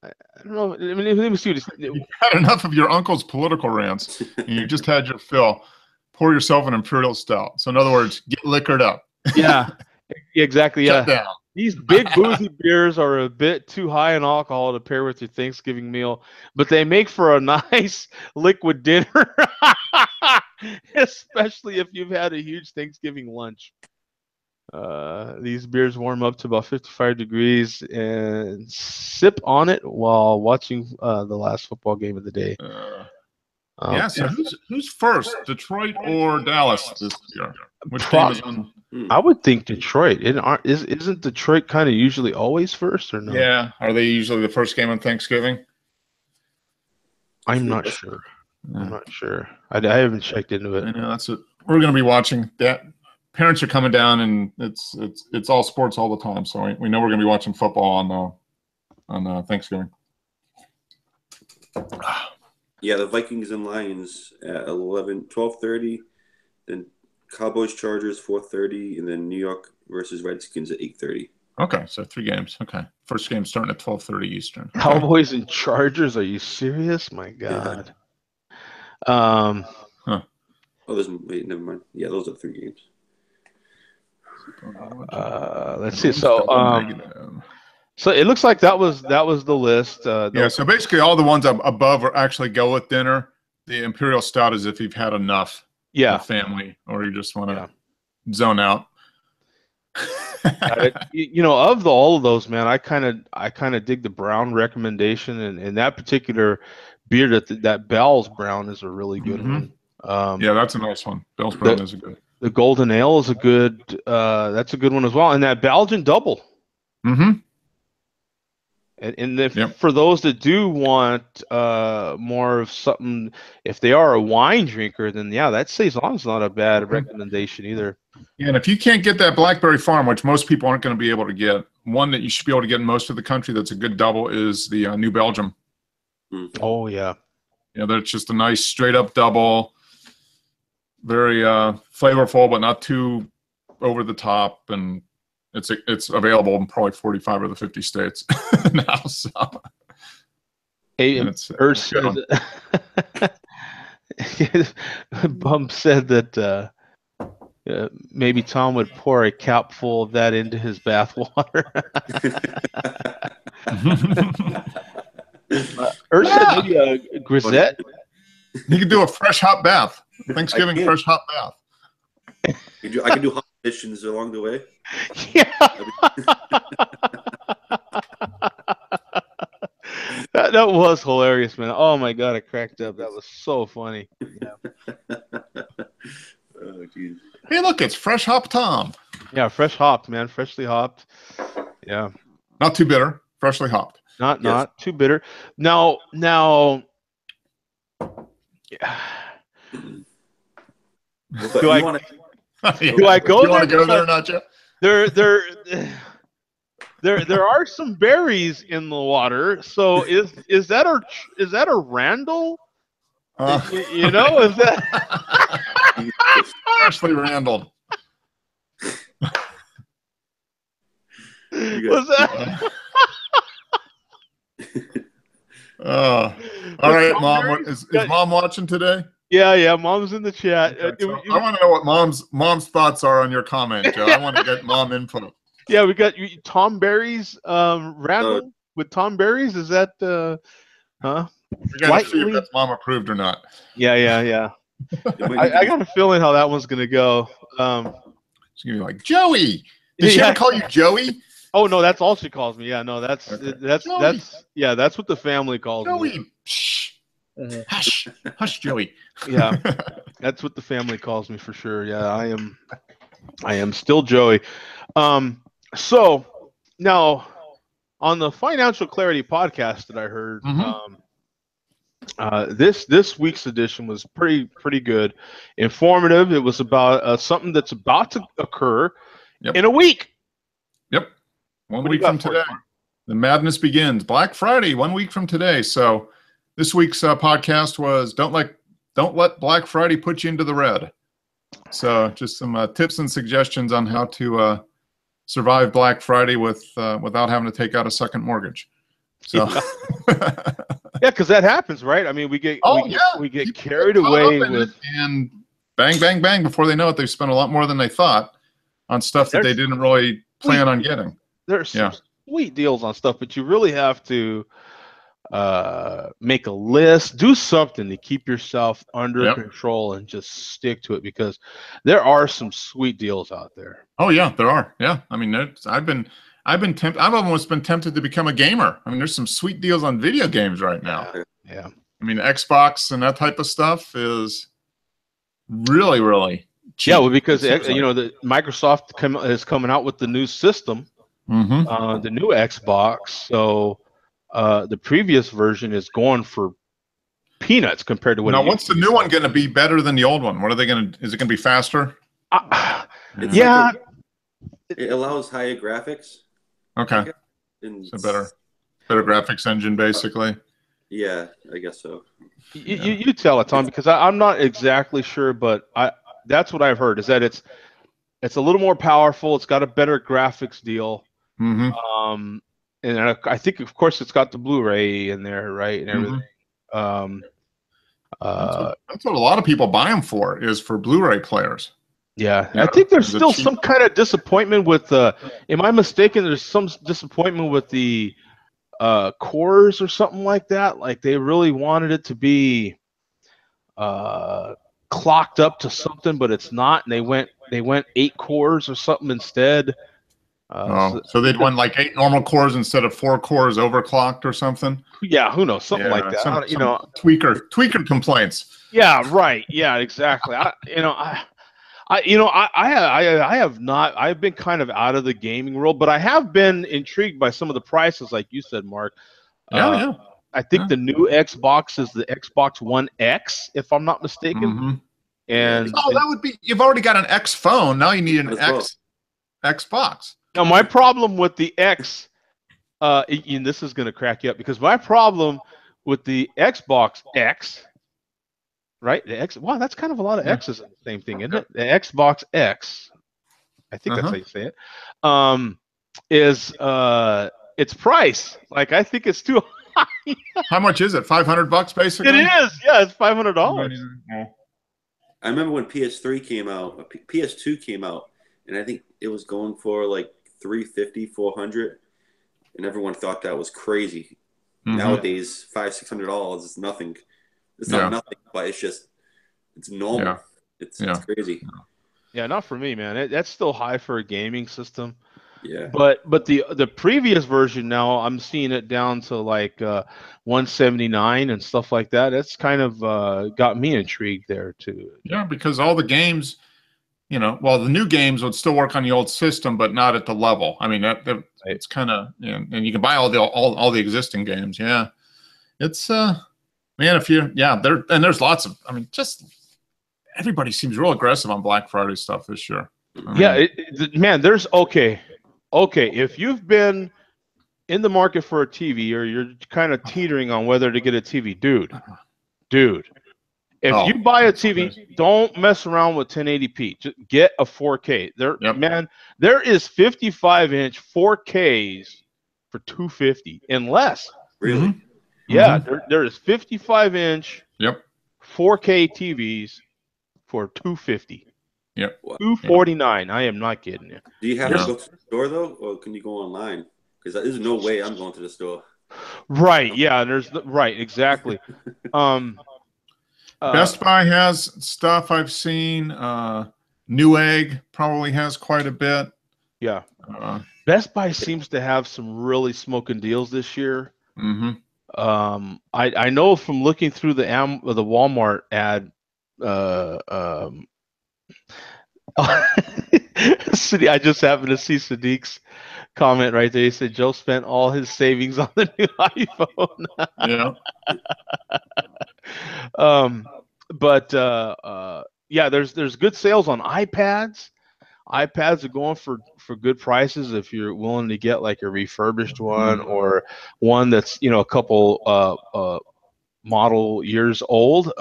I don't know. Let me see what You've had enough of your uncle's political rants, and you just had your fill. Pour yourself an imperial stout. So in other words, get liquored up. Yeah, exactly. Yeah. Shut down. These big boozy beers are a bit too high in alcohol to pair with your Thanksgiving meal, but they make for a nice liquid dinner, especially if you've had a huge Thanksgiving lunch. These beers warm up to about 55 degrees and sip on it while watching the last football game of the day. Yeah. So who's first, Detroit or Dallas this year? Which game is on? I would think Detroit. Isn't Detroit kind of usually always first or no? Yeah. Are they usually the first game on Thanksgiving? I'm not sure. I'm not sure. I haven't checked into it. I know that's it. We're going to be watching that. Parents are coming down, and it's all sports all the time. So we know we're going to be watching football on Thanksgiving. Yeah, the Vikings and Lions at 12:30, then Cowboys Chargers 4:30, and then New York versus Redskins at 8:30. Okay, so 3 games. Okay, first game starting at 12:30 Eastern. Okay. Cowboys and Chargers? Are you serious? My God. Yeah. Wait, never mind. Yeah, those are 3 games. Let's see. So it looks like that was the list. Yeah. So basically, all the ones above are actually go with dinner. The Imperial Stout is if you've had enough. Yeah. With family, or you just want to zone out. Of all of those, man, I kind of dig the brown recommendation, and that particular beer that Bell's Brown is a really good one. Yeah, that's a nice one. Bell's Brown is a good. The Golden Ale is a good. That's a good one as well, and that Belgian Double. Mm-hmm. And for those that do want more of something, if they are a wine drinker, then that Saison's not a bad recommendation either. Yeah, and if you can't get that Blackberry Farm, which most people aren't going to be able to get, one that you should be able to get in most of the country that's a good double is the New Belgium. Oh, yeah. Yeah, that's just a nice straight-up double. Very flavorful, but not too over the top, and it's available in probably 45 of the 50 states now. So, Bum said that maybe Tom would pour a cap full of that into his bath water. Said maybe a grisette. You could do a fresh hot bath. Thanksgiving fresh hot bath. I can do hot missions along the way. Yeah. That was hilarious, man. Oh my God, I cracked up. That was so funny. Yeah. Oh, geez. Hey, look, it's fresh hop Tom. Yeah, fresh hopped, man. Freshly hopped. Yeah. Not too bitter. Freshly hopped. Not too bitter. Now. Yeah. Do I go there? You want to go there, not you? There are some berries in the water. So is that a Randall? Is that freshly Randalled? Was that? All But right, Tom Mom. Berry's Is got- Mom watching today? yeah, Mom's in the chat. Okay, so I want to know what Mom's thoughts are on your comment, Joe. I want to get Mom input. Yeah, we got Tom Berry's Uh, random with Tom Berry's. Is that huh? We got to see if Slightly. that's Mom approved or not. Yeah. it might need I to be- got a feeling how that one's gonna go. She's gonna be like, Joey. Did she Yeah. ever call you Joey? Oh no, that's all she calls me. Yeah, no, that's Okay. that's Joey. that's what the family calls me. Joey. Shh. Mhm. Hush. Hush, Joey. Yeah, that's what the family calls me for sure. Yeah, I am still Joey. So now on the Financial Clarity podcast that I heard, Mhm. this week's edition was pretty good, informative. It was about something that's about to occur Yep. in a week. Yep. One What do you week got from for today. us, Mark? The madness begins. Black Friday, 1 week from today. So this week's podcast was don't let Black Friday put you into the red. So just some tips and suggestions on how to survive Black Friday without having to take out a second mortgage. So Yeah, because that happens, right? I mean, we get we get People carried get caught away up in with it, and bang, bang, bang. Before they know it, they've spent a lot more than they thought on stuff that they didn't really plan on getting. there's some sweet deals on stuff, but you really have to make a list, do something to keep yourself under control and just stick to it, because there are some sweet deals out there. Oh yeah, there are. Yeah, I mean, I've almost been tempted to become a gamer. I mean, there's some sweet deals on video games right now. Yeah. I mean, Xbox and that type of stuff is really, really cheap. Yeah, well, because the Microsoft is coming out with the new system, the new Xbox. So the previous version is going for peanuts compared to what. Now, what's the new one going to be better than the old one? What are they going to? Is it going to be faster? Yeah, it allows higher graphics. Okay, And so better graphics engine, basically. Yeah, I guess so. You tell it, Tom, because I'm not exactly sure, but that's what I've heard is that it's a little more powerful. It's got a better graphics deal. And I think, of course, it's got the Blu-ray in there, right, and everything. That's what a lot of people buy them for, is for Blu-ray players. Yeah, I think there's still some kind of disappointment with am I mistaken? There's some disappointment with the cores or something like that. Like they really wanted it to be clocked up to something, but it's not, and they went 8 cores or something instead. So they'd want like 8 normal cores instead of 4 cores overclocked or something. Yeah, who knows? Something like that. Some tweaker complaints. Yeah, right. Yeah, exactly. I've been kind of out of the gaming world, but I have been intrigued by some of the prices, like you said, Mark. Yeah. I think the new Xbox is the Xbox One X, if I'm not mistaken. And that would be, you've already got an X phone. Now you need an Xbox. Now my problem with the X, and this is going to crack you up, because my problem with the Xbox X, right? The X. Wow, that's kind of a lot of X's in the same thing, isn't it? The Xbox X, I think that's how you say it. Is its price? Like, I think it's too high. How much is it? $500 basically. It is. Yeah, it's $500. I remember when PS3 came out, PS2 came out, and I think it was going for like $350, $400, and everyone thought that was crazy. Nowadays, $500-$600 is nothing. It's not nothing, but it's normal. It's crazy. Yeah, not for me, man. That's still high for a gaming system. Yeah. But the previous version, now I'm seeing it down to like 179 and stuff like that. That's kind of got me intrigued there too. Yeah, because all the games, the new games would still work on the old system, but not at the level. I mean, it's kind of, and you can buy all the existing games. Yeah, it's man, there's lots of, I mean, just everybody seems real aggressive on Black Friday stuff this year. Man, there's okay. If you've been in the market for a TV, or you're kind of teetering on whether to get a TV, dude. If you buy a TV, don't mess around with 1080p. Just get a 4K. Man, there is 55-inch 4Ks for $250 and less. Really? Mhm. Yeah, there is 55-inch Yep. 4K TVs for 250. Yep. Wow. 249. I am not kidding you. Do you have to Yeah. go to the store though, or can you go online? Because there's no way I'm going to the store. Right. Yeah. Right. Exactly. Um. Best Buy has stuff I've seen. Newegg probably has quite a bit. Yeah. Uh, Best Buy seems to have some really smoking deals this year. mhm. I know from looking through the Walmart ad. Uh. Um. I just happened to see Sadiq's comment right there. He said Joe spent all his savings on the new iPhone. Yeah. um, but yeah, there's good sales on iPads. iPads are going for good prices if you're willing to get like a refurbished one or one that's a couple model years old.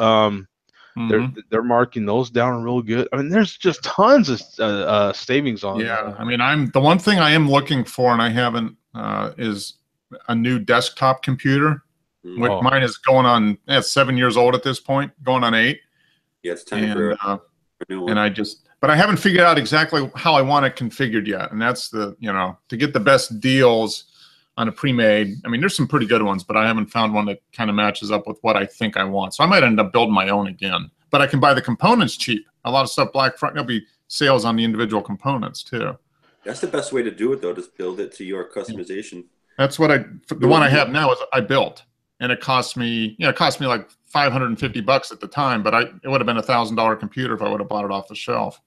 They're Mhm. they're marking those down real good. I mean, there's just tons of savings on. Yeah. I mean, the one thing I am looking for, and I haven't, is a new desktop computer. Mm. Mine is going on. It's 7 years old at this point, going on 8. Yeah, it's time And for a new one. but I haven't figured out exactly how I want it configured yet. And that's to get the best deals on a pre-made. I mean, there's some pretty good ones, but I haven't found one that kind of matches up with what I think I want. So I might end up building my own again, but I can buy the components cheap. A lot of stuff Black Friday, there'll be sales on the individual components too. That's the best way to do it, though. Just build it to your customization. That's what the one I have now is I built, and it cost me like $550 at the time, but it would have been $1,000 computer if I would have bought it off the shelf.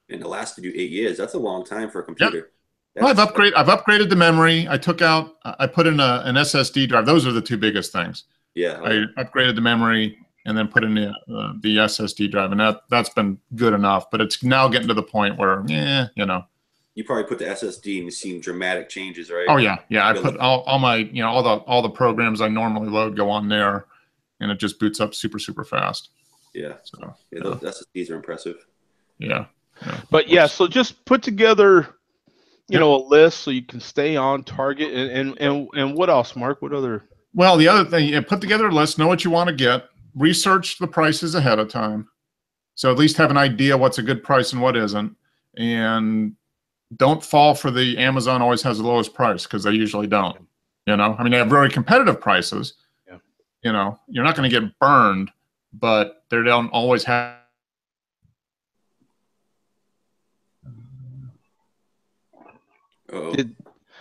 And it lasted you 8 years. That's a long time for a computer. Well, I've upgraded the memory. I put in an SSD drive. Those are the two biggest things. Yeah. I upgraded the memory and then put in the SSD drive, and that's been good enough. But it's now getting to the point where, You probably put the SSD and you've seen dramatic changes, right? Oh yeah. I put all my all the programs I normally load go on there, and it just boots up super, super fast. Yeah. So those SSDs are impressive. Yeah. But yeah, so just put together, a list so you can stay on target. And what else, Mark? What other? Well, the other thing, put together a list, know what you want to get, research the prices ahead of time, so at least have an idea what's a good price and what isn't, and don't fall for the Amazon always has the lowest price, because they usually don't. I mean, they have very competitive prices. Yeah. You're not going to get burned, but they don't always have.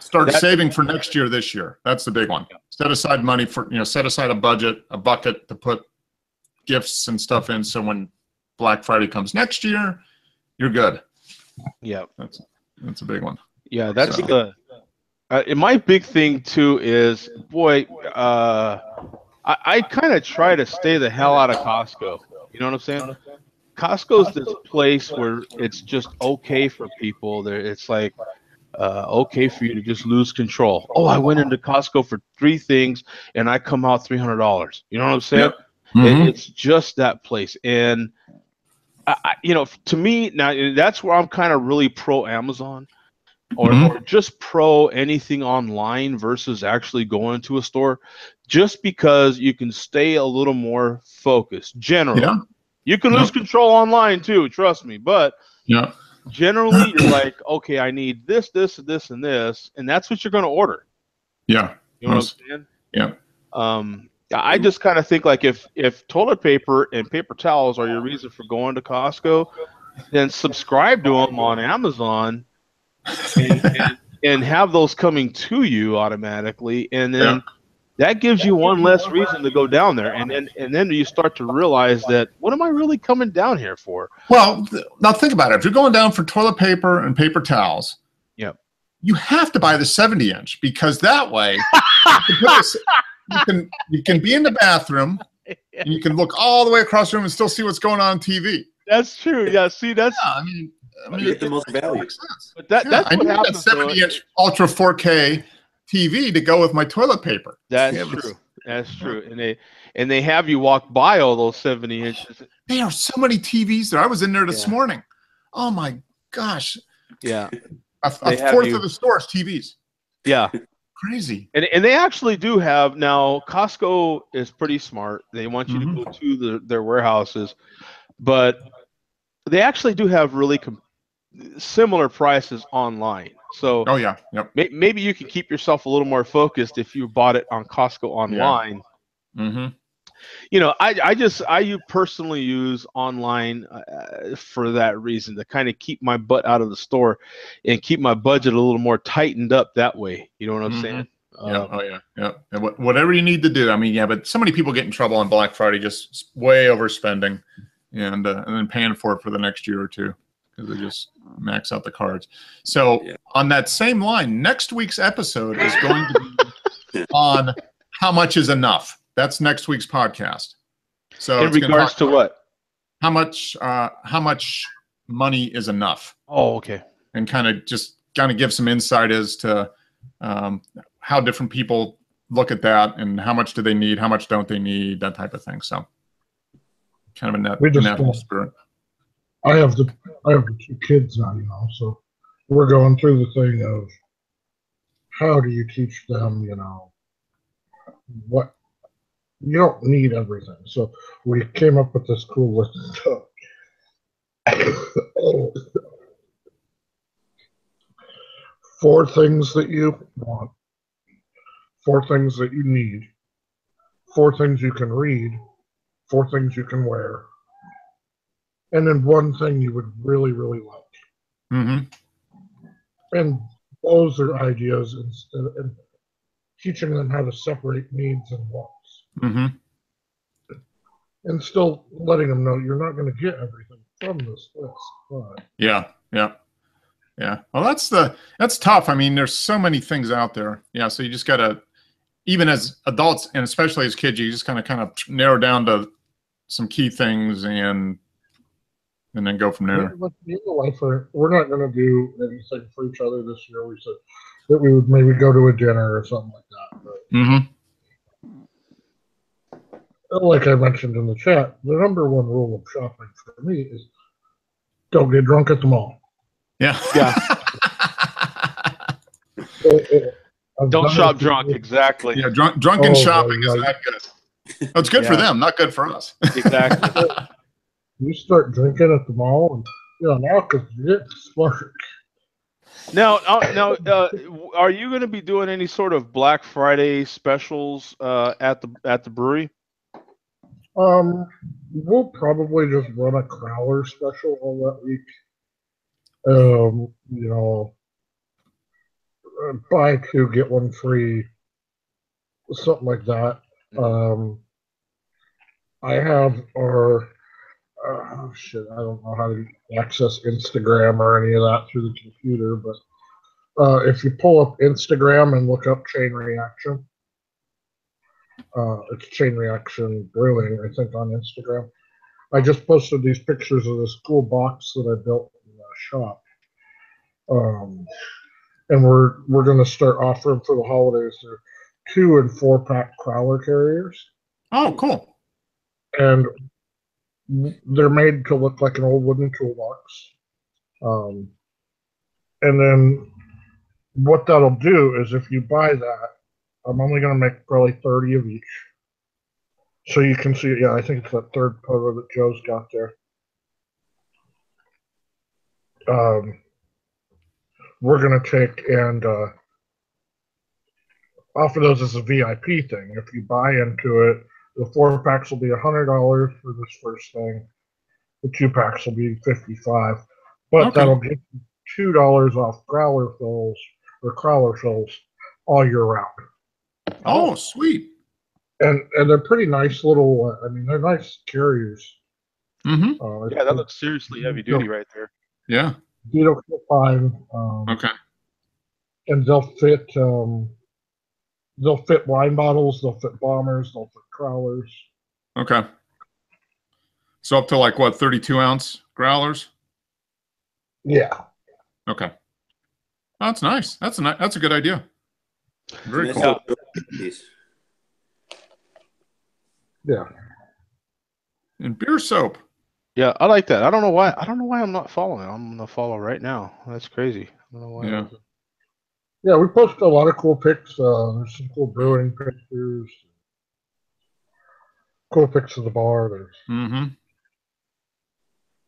Start saving for next year, this year. That's the big one. Set aside money for, set aside a bucket to put gifts and stuff in. So when Black Friday comes next year, you're good. Yeah. That's a big one. Yeah. That's my big thing too is, boy, I kind of try to stay the hell out of Costco. You know what I'm saying? Costco's this place where it's just okay for people. It's like, okay for you to just lose control. Oh, I went into Costco for 3 things and I come out $300. You know what I'm saying? Yep. Mm-hmm. It's just that place. And to me now, that's where I'm kind of really pro Amazon, or just pro anything online versus actually going to a store, just because you can stay a little more focused. Generally, you can lose control online too. Trust me, but generally, you're like, okay, I need this, this, this, and this, and that's what you're going to order. Yeah. You know what I'm saying? Yeah. I just kind of think like if toilet paper and paper towels are your reason for going to Costco, then subscribe to them on Amazon and have those coming to you automatically, and then that gives you one less reason to go down there, and then you start to realize that, what am I really coming down here for? Well, now think about it. If you're going down for toilet paper and paper towels, you have to buy the 70-inch, because that way you can be in the bathroom and you can look all the way across the room and still see what's going on TV. That's true. Yeah. See, that's. I mean, you get the most value. But that's what happens. That 70-inch Ultra 4K TV to go with my toilet paper. That's true. That's true. And they have you walk by all those 70 inches. There are so many TVs there. I was in there this morning. Oh my gosh. Yeah. A fourth of the store is TVs. Yeah. crazy. And they actually do have now. Costco is pretty smart. They want you to Mhm. go to their warehouses, but they actually do have really similar prices online. So Oh yeah, yep, maybe you can keep yourself a little more focused if you bought it on Costco yeah. online. Mm-hmm. I personally use online for that reason, to kind of keep my butt out of the store and keep my budget a little more tightened up that way. You know what I'm Mm-hmm. saying? Yeah. Oh yeah. Yeah. And whatever you need to do. I mean, yeah, but so many people get in trouble on Black Friday, just way overspending, and then paying for it for the next year or two because they just max out the cards. So Yeah. on that same line, next week's episode is going to be on how much is enough. That's next week's podcast. So In it's going to regards talk to about what? how much money is enough, Oh, okay. and kind of give some insight as to how different people look at that and how much do they need, how much don't they need, that type of thing. So kind of We in just that whole spirit. I have the 2 kids now, so we're going through the thing of how do you teach them, what you don't need everything. So we came up with this cool list of 4 things that you want, 4 things that you need, 4 things you can read, 4 things you can wear, and then 1 thing you would really, really like. Mm-hmm. And those are ideas instead of teaching them how to separate needs and wants. Mm-hmm. And still letting them know you're not going to get everything from this list. But Yeah. Well, that's tough. I mean, there's so many things out there. Yeah. So you just gotta, even as adults and especially as kids, you just kind of narrow down to some key things and then go from there. with me and the wife, we're not going to do anything for each other this year. We said that we would maybe go to a dinner or something like that. But Mm-hmm. like I mentioned in the chat, the number 1 rule of shopping for me is don't get drunk at the mall. Yeah. I've Don't done shop it. drunk. Exactly. Yeah. Drunken Oh, shopping right. is not good. It's good for Yeah. them, not good for us. Exactly. You start drinking at the mall, and now because you get smart. Now, are you going to be doing any sort of Black Friday specials at the brewery? We'll probably just run a Crowler special all that week. You know, buy 2 get 1 free, something like that. I have our shit. I don't know how to access Instagram or any of that through the computer, but if you pull up Instagram and look up Chain Reaction, it's Chain Reaction Brewing, I think, on Instagram. I just posted these pictures of this cool box that I built in the shop. And we're going to start offering for the holidays. They're 2 and 4-pack Crowler carriers, Oh, cool. and they're made to look like an old wooden toolbox. And then what that'll do is if you buy that, I'm only going to make probably 30 of each. So you can see, yeah, I think it's that 3rd photo that Joe's got there. We're going to take and offer those as a VIP thing. If you buy into it, the 4-packs will be $100 for this first thing. The 2-packs will be $55, but Okay. that'll get you $2 off growler fills or crawler fills all year round. Oh, sweet. And they're pretty nice little. I mean, they're nice carriers. Mm-hmm. Yeah, that looks seriously heavy duty right there. Yeah. They'll fit fine. Okay. And they'll fit. They'll fit wine bottles. They'll fit bombers. They'll fit crawlers. Okay. So up to like what, 32-ounce growlers? Yeah. Okay. Oh, that's nice. That's a good idea. Very Nice cool. little piece. Yeah. And beer soap. Yeah, I like that. I don't know why. I'm not following. I'm gonna follow right now. That's crazy. I don't know why. Yeah. Yeah, we posted a lot of cool pics. There's some cool brewing pictures, cool pics of the bar. There's Mm-hmm.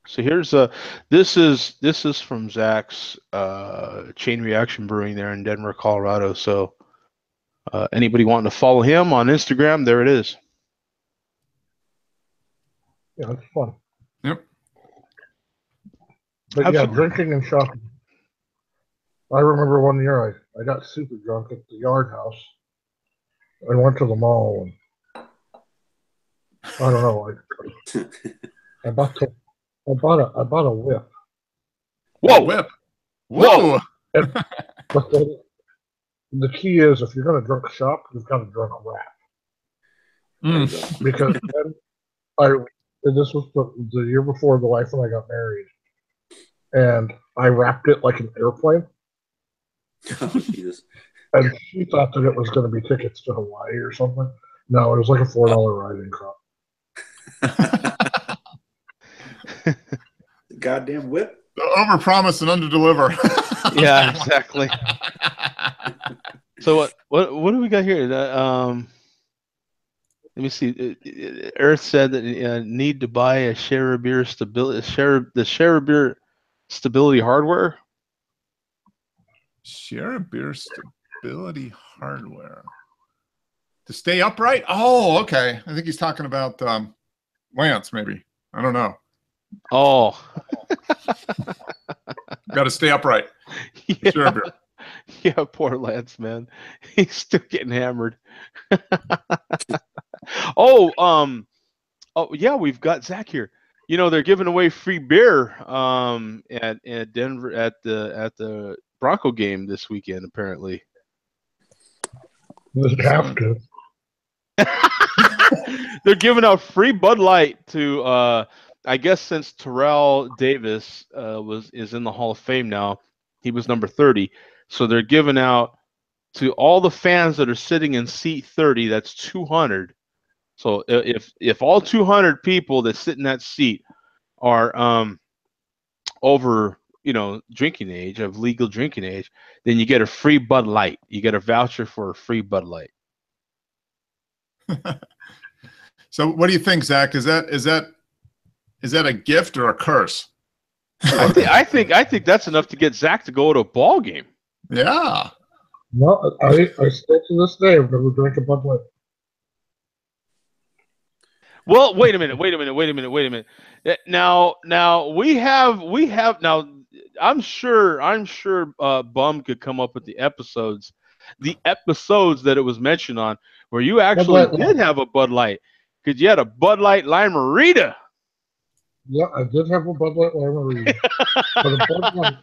So here's this is from Zach's Chain Reaction Brewing there in Denver, Colorado. So anybody wanting to follow him on Instagram, there it is. yeah, it's fun. Yep. But yeah, Absolutely. drinking and shopping. I remember one year I got super drunk at the yard house. I went to the mall and I don't know. I bought I bought a whip. A Whoa, whip. Whoa. Whoa. But the key is if you're going to drunk shop, you've got to drink a wrap There you Mm. go. because then this was the year before the wife and I got married, and I wrapped it like an airplane, Oh, Jesus. and she thought that it was going to be tickets to Hawaii or something. No, it was like a $4 riding crop. Goddamn whip. Overpromise and underdeliver. Yeah, exactly. So what do we got here? Let me see. Earth said that need to buy a share beer stability beer stability hardware. Share beer stability hardware to stay upright. Oh, okay. I think he's talking about Lance. Maybe, I don't know. Oh, Got to stay upright. yeah, Share beer. yeah. Poor Lance, man. He's still getting hammered. Oh, oh yeah, we've got Zach here. You know they're giving away free beer at Denver at the Bronco game this weekend apparently. You have to. They're giving out free Bud Light to I guess since Terrell Davis is in the Hall of Fame now. He was number 30. So they're giving out to all the fans that are sitting in seat 30, that's 200. So if all 200 people that sit in that seat are over, drinking age, of legal drinking age, then you get a free Bud Light. You get a voucher for a free Bud Light. So, what do you think, Zach? Is that a gift or a curse? I think that's enough to get Zach to go to a ball game. Yeah. No, I still to this day I'm going to drink a Bud Light. Well, wait a minute. Now we have now. I'm sure Bum could come up with the episodes that it was mentioned on where you actually did have a Bud Light because you had a Bud Light Lime-A-Rita. Yeah, I did have a Bud Light Lime-A-Rita, but a Bud Light.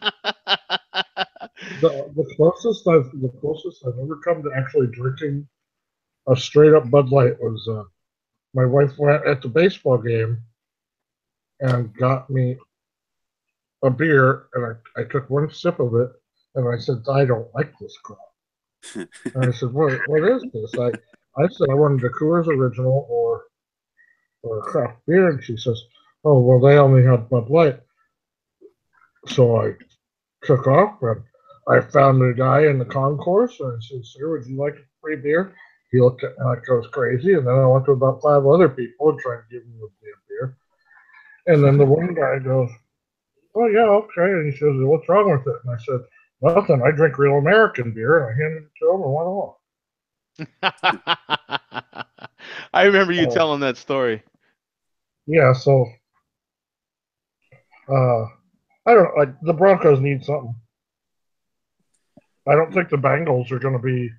The closest I've ever come to actually drinking a straight up Bud Light was my wife went at the baseball game and got me a beer, and I took one sip of it, and I said, I don't like this crap. And I said, what is this? I said I wanted a Coors Original or a craft beer, and she says, oh, well, they only had Bud Light. So I took off, and I found a guy in the concourse, and I said, sir, would you like a free beer? He looked at me like I was crazy, and then I went to about 5 other people and tried to give them a damn beer. And then the one guy goes, oh, yeah, okay. And he says, what's wrong with it? And I said, nothing. I drink real American beer. And I handed it to him and went off. I remember you telling that story. Yeah, so I don't like the Broncos need something. I don't think the Bengals are going to be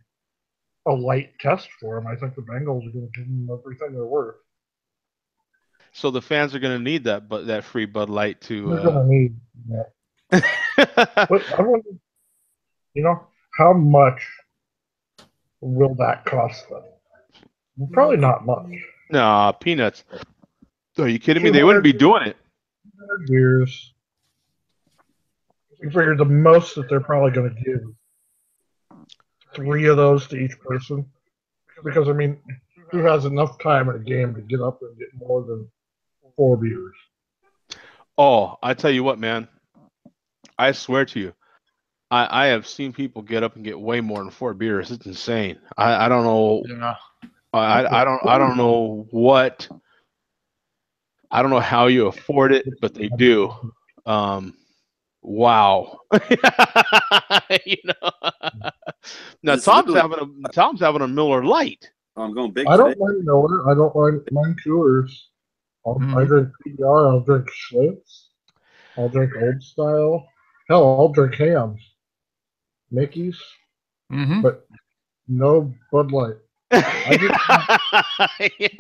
a light test for them. I think the Bengals are going to give them everything they're worth. So the fans are going to need that free Bud Light to. They're going to need that. But I wonder, how much will that cost them? Probably not much. Nah, peanuts. Are you kidding me? They wouldn't be doing it. 100 years. You figure the most that they're probably going to give 3 of those to each person. Because, I mean, who has enough time in a game to get up and get more than 4 beers? Oh, I tell you what, man. I swear to you, I have seen people get up and get way more than 4 beers. It's insane. I don't know. Yeah. I don't know what. I don't know how you afford it, but they do. Um, wow. you know. Now It's literally. Tom's having a Miller Lite. Oh, I'm going big I today. don't mind Miller. I don't mind Coors. I Mhm. drink PBR. I'll drink Schlitz. I'll drink Old Style. Hell, I'll drink Hams, Mickey's, Mhm. but no Bud Light. Yeah,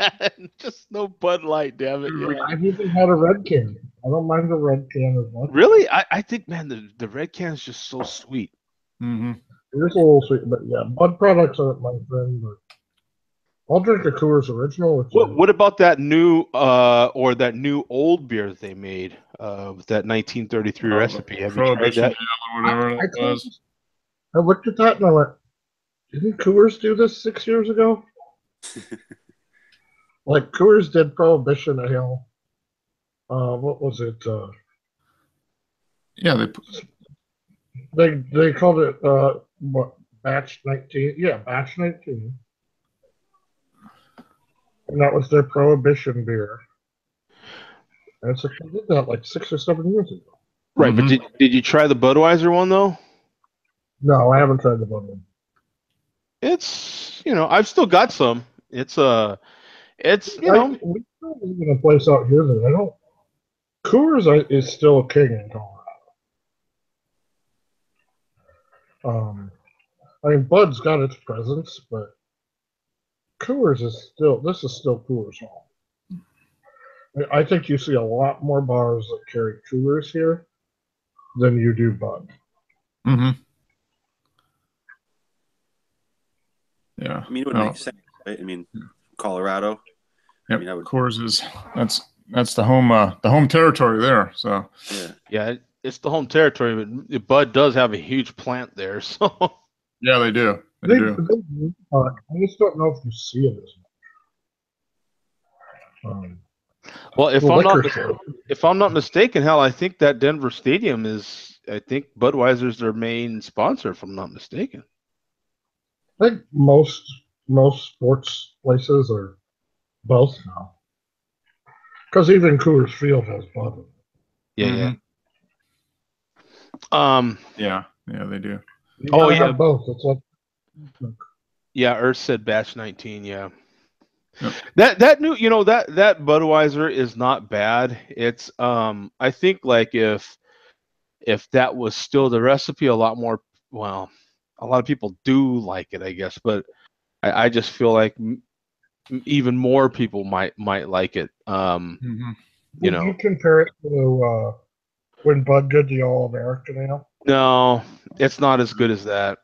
just no Bud Light, damn it. Yeah. I've even had a red can. I don't mind the red can as much. Really? I think, man, the red can is just so sweet. Mhm. It is a little sweet, but yeah, Bud products aren't my friend. But I'll drink a Coors Original. Which What about that new or that new old beer that they made with that 1933 Oh, the recipe? Have you tried Prohibition that? Ale or whatever I it was. looked at that and I went, didn't Coors do this 6 years ago? Like Coors did Prohibition Ale. What was it? Yeah, They called it what, Batch 19? Yeah, Batch 19, and that was their Prohibition beer. And so they did that like 6 or 7 years ago. Right, but Mhm. did you try the Budweiser one though? No, I haven't tried the Bud. It's I've still got some. It's We still live in a place out here that I don't. Coors is still a king in Colorado. I mean, Bud's got its presence, but Coors is still. This is still Coors Hall. I think you see a lot more bars that carry Coors here than you do Bud. Mhm. Yeah. I mean, it would Oh, make sense, right? I mean, Colorado. yep. I mean, I would. Coors is that's the home territory there. So Yeah. yeah, it's the home territory, but Bud does have a huge plant there, so yeah, they do. They They do. I just don't know if you see it as much. well, The liquor store. if I'm not mistaken, hell, I think that Denver Stadium I think Budweiser's their main sponsor, if I'm not mistaken. I think most sports places are both now. Because even Coors Field has Bud. Yeah, yeah. Mhm. Yeah, they do. You Oh gotta yeah, have both. It's like yeah. Earth said batch 19. Yeah. Yep. That new, that Budweiser is not bad. It's I think like if that was still the recipe, a lot more. Well, a lot of people do like it, I guess, but I just feel like even more people might like it. Mhm. You would you know, compare it to when Bud did the All American Ale? no, it's not as good as that.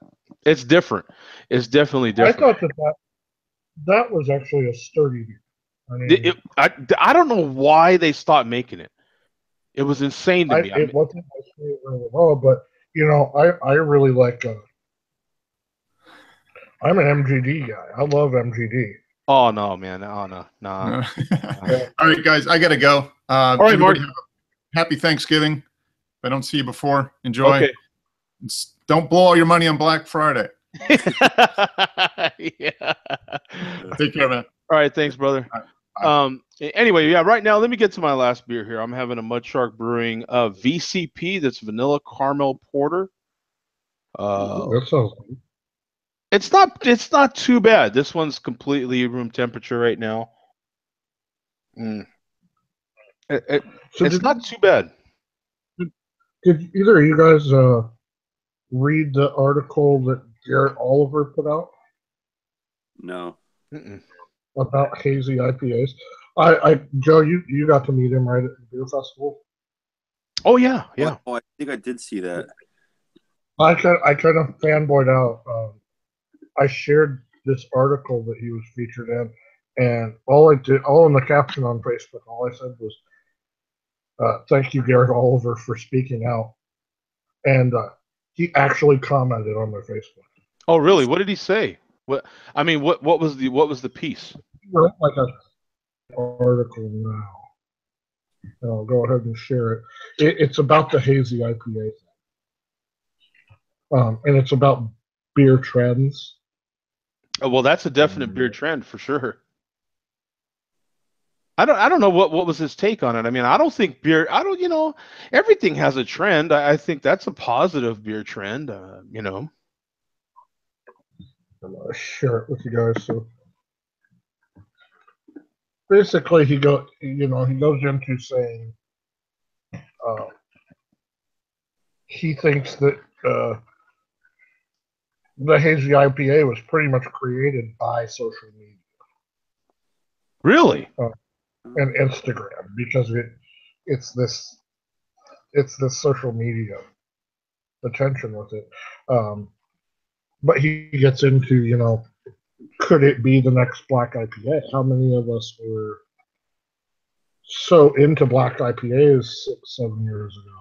It's different. It's definitely I different. thought that was actually a sturdy beer. I mean, I don't know why they stopped making it. It was insane to me. I it mean, wasn't my favorite at all, but I really like. I'm an MGD guy. I love MGD. oh no, man, oh no, nah. No. Uh, All right, guys, I gotta go. All right, Mark. Everybody have a happy Thanksgiving. If I don't see you before, enjoy. Okay. Don't blow all your money on Black Friday. Yeah. Take care, man. All right, thanks, brother. All right, Anyway, yeah, right now, let me get to my last beer here. I'm having a Mud Shark Brewing VCP, that's vanilla caramel porter. That sounds good. It's not too bad. This one's completely room temperature right now. Mm. So It's not too bad. did either of you guys read the article that Garrett Oliver put out No. Mm-mm. about hazy IPAs? Joe, you got to meet him right at the beer festival. Oh yeah, yeah. Oh, I think I did see that. I kind of fanboyed out. I shared this article that he was featured in, and all in the caption on Facebook, all I said was, "Thank you, Garrett Oliver, for speaking out." And he actually commented on my Facebook. Oh really? What did he say? What I mean, what was the piece? He wrote like a article now. I'll go ahead and share it. It's about the hazy IPA. and it's about beer trends. Oh, well, that's a definite beer trend for sure. I don't know what was his take on it. I mean, I don't think beer. I don't, everything has a trend. I think that's a positive beer trend. I'm gonna share it with you guys. So basically, he goes into saying uh, he thinks that the hazy IPA was pretty much created by social media Really. and Instagram because it's this it's this social media attention with it. But he gets into could it be the next black IPA? How many of us were so into black IPAs 6, 7 years ago,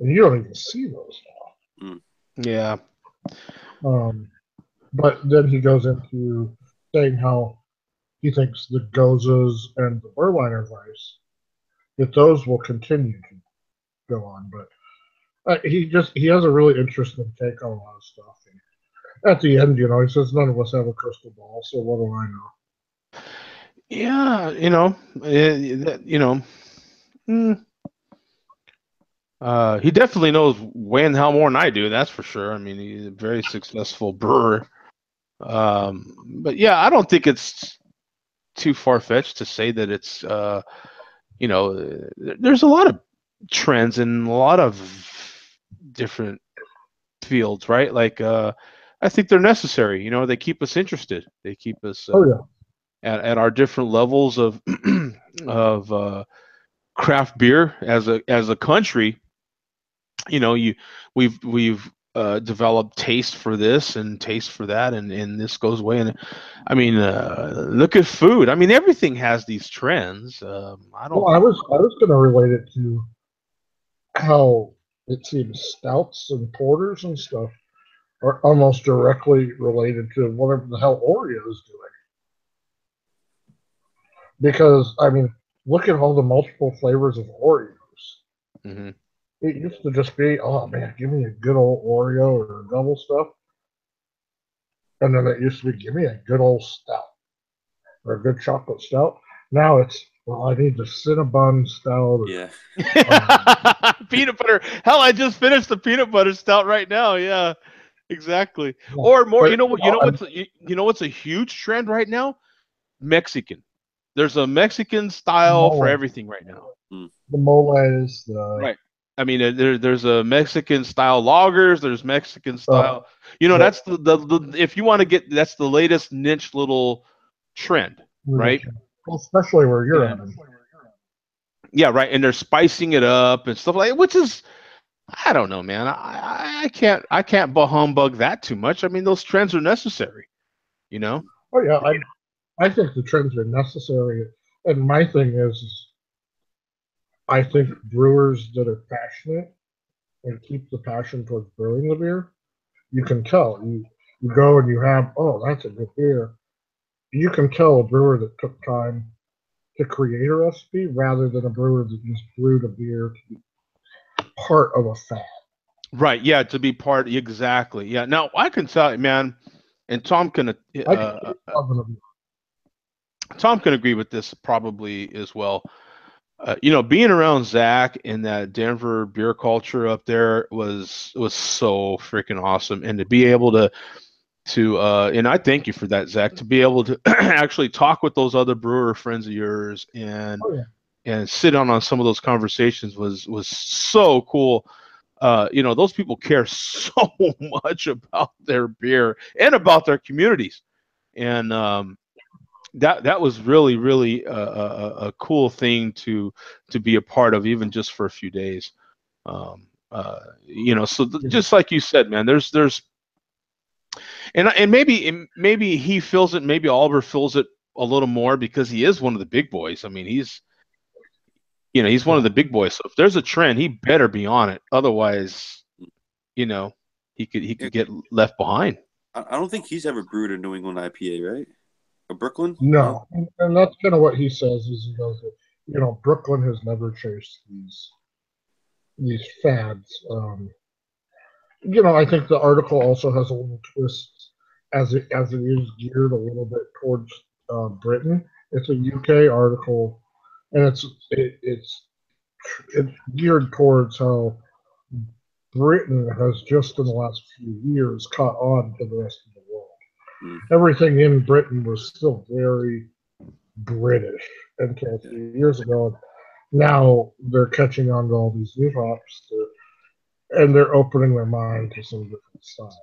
and you don't even see those Mm. Yeah. now. But then he goes into saying how he thinks the Gozas and the Berliner Weiss, that those will continue to go on. But he has a really interesting take on a lot of stuff. And at the end, he says none of us have a crystal ball, so what do I know? Yeah. Mm, he definitely knows way and how more than I do. That's for sure. I mean, he's a very successful brewer. But yeah, I don't think it's too far fetched to say that it's there's a lot of trends in a lot of different fields, right? Like I think they're necessary. They keep us interested. They keep us Oh yeah, at our different levels of of craft beer as a country. We've developed taste for this and taste for that, and this goes away. And I mean, look at food. I mean, everything has these trends. I don't well, I was going to relate it to how it seems stouts and porters and stuff are almost directly related to whatever the hell Oreo is doing. Because I mean, look at all the multiple flavors of Oreos. hmm It used to just be, oh man, give me a good old Oreo or double stuff, and then it used to be, give me a good old stout or a good chocolate stout. Now it's, well, I need the Cinnabon stout. Yeah. peanut butter. Hell, I just finished the peanut butter stout right now. Yeah, exactly. Yeah. Or more. But You know what? You know what's a huge trend right now? Mexican. There's a Mexican style for mole, everything right now. Mm. the moles, the Right. I mean, there's a Mexican style lagers. There's Mexican uh, style. the, That's the if you want to get, that's the latest niche little trend, right? especially where you're at. And yeah, right. And they're spicing it up and stuff like, which is, I don't know, man. I can't humbug that too much. I mean, those trends are necessary, you know. Oh yeah, I think the trends are necessary, and my thing is I think brewers that are passionate and keep the passion towards brewing the beer, you can tell. You go and you have, oh, that's a good beer. You can tell a brewer that took time to create a recipe rather than a brewer that just brewed a beer to be part of a fad. Right. Yeah. To be part. Exactly. Yeah. Now I can tell you, man, and I can love a beer. Tom can agree with this probably as well. Being around Zach in that Denver beer culture up there was so freaking awesome, and to be able to and I thank you for that, Zach, to be able to actually talk with those other brewer friends of yours Oh yeah. and sit on some of those conversations was so cool. Those people care so much about their beer and about their communities, and that was really really a cool thing to be a part of, even just for a few days. So just like you said, man, there's and maybe he feels it, maybe Oliver feels it a little more because he is one of the big boys. I mean, he's one of the big boys. So if there's a trend, he better be on it. Otherwise, you know, he could get left behind. I don't think he's ever brewed a New England IPA, right? Or Brooklyn? No, and that's kind of what he says. Is he goes, Brooklyn has never chased these fads. I think the article also has a little twist as it is geared a little bit towards Britain. It's a UK article, and it's geared towards how Britain has just in the last few years caught on to the rest of the world. Mm. Everything in Britain was still very British until a few years ago. Now they're catching on to all these new hops, and they're opening their mind to some different styles.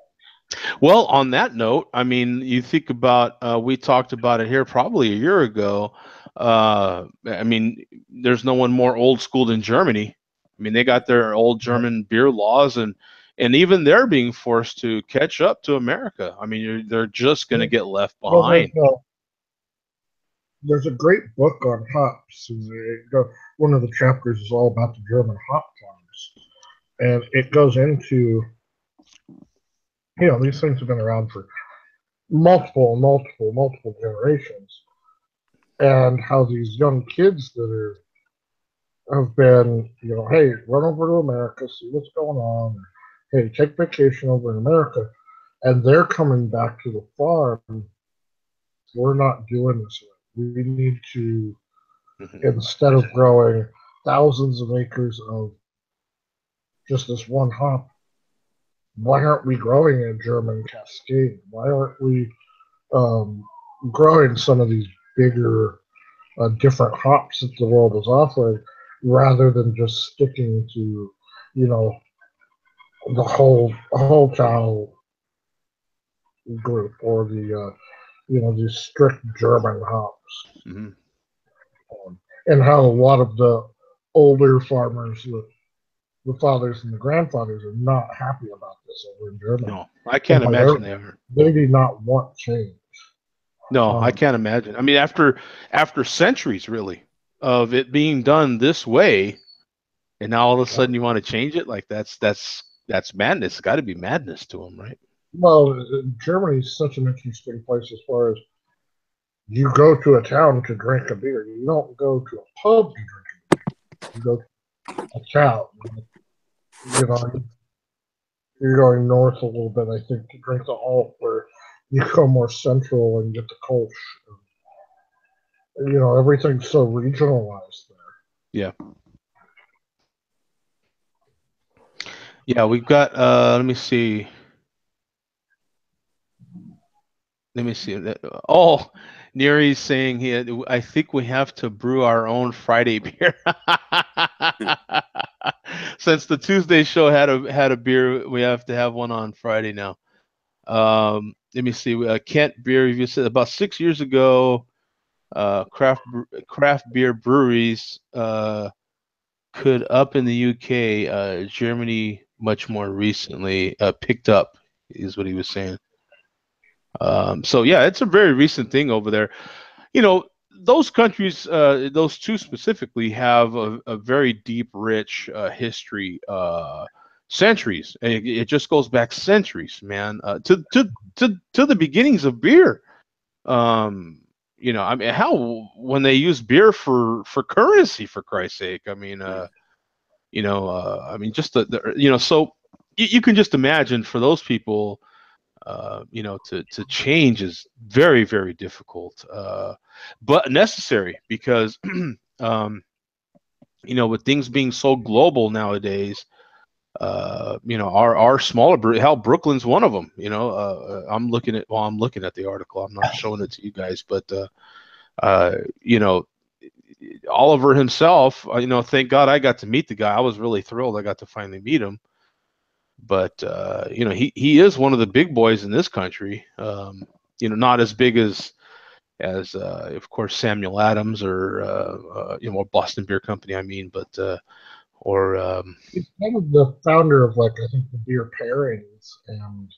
Well, on that note, I mean, you think about we talked about it here probably a year ago. I mean, there's no one more old school than Germany. I mean, they got their old German beer laws, and even they're being forced to catch up to America. I mean, they're just going to get left Well, behind. there's a great book on hops. One of the chapters is all about the German hop farms, and it goes into these things have been around for multiple generations, and how these young kids have been, hey, run over to America, see what's going on. Or, hey, take vacation over in America, and they're coming back to the farm. We're not doing this. We need to, instead of growing thousands of acres of just this one hop, why aren't we growing a German Cascade? Why aren't we growing some of these bigger, different hops that the world is offering, rather than just sticking to, the whole cow group, or the strict German hops, Mm-hmm. and how a lot of the older farmers, the fathers and the grandfathers, are not happy about this over in Germany. No, I can't imagine they are. They do not want change. No, I can't imagine. I mean, after centuries, really, of it being done this way, and now all of a sudden you want to change it, like that's madness. It's got to be madness to them, right? Well, Germany is such an interesting place as far as you go to a town to drink a beer. You don't go to a pub to drink a beer. You go to a town. You're going north a little bit, I think, to drink the alt, where you go more central and get the Kolsch. Everything's so regionalized there. Yeah. Yeah, we've got let me see. Oh, Neri's saying I think we have to brew our own Friday beer. Since the Tuesday show had a beer, we have to have one on Friday now. Let me see. Kent Beer Review said about 6 years ago, craft beer breweries could up in the UK. Germany much more recently picked up, is what he was saying. So yeah, it's a very recent thing over there. Those countries, those two specifically, have a very deep, rich history, centuries. It just goes back centuries, man, to the beginnings of beer. I mean, how when they use beer for currency, for Christ's sake. I mean, I mean, just so you can just imagine for those people. To change is very, very difficult, but necessary because, with things being so global nowadays, our smaller hell, Brooklyn's one of them. I'm looking at the article. I'm not showing it to you guys, but Oliver himself, thank God I got to meet the guy. I was really thrilled I got to finally meet him. But he is one of the big boys in this country. Not as big as of course Samuel Adams or Boston Beer Company. I mean, but he's kind of the founder of, like, I think, the beer pairings, and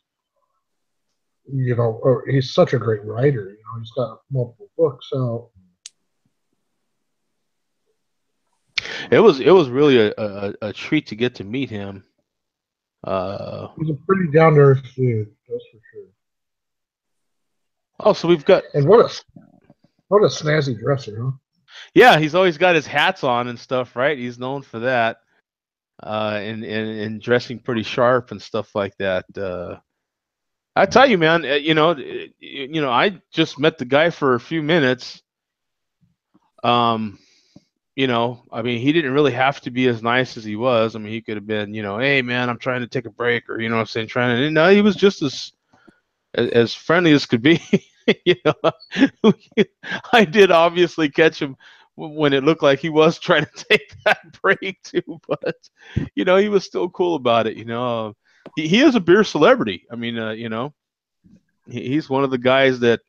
he's such a great writer. He's got multiple books out. It was really a treat to get to meet him. He's a pretty down to earth dude, that's for sure. Oh, so we've got, and what a snazzy dresser, huh? Yeah, he's always got his hats on and stuff, right? He's known for that. and dressing pretty sharp and stuff like that. I tell you, man, I just met the guy for a few minutes. Um, I mean, he didn't really have to be as nice as he was. I mean, he could have been, hey man, I'm trying to take a break, or what I'm saying, trying to. No, he was just as friendly as could be. you know, I did obviously catch him when it looked like he was trying to take that break too, but he was still cool about it. He is a beer celebrity. I mean, he's one of the guys that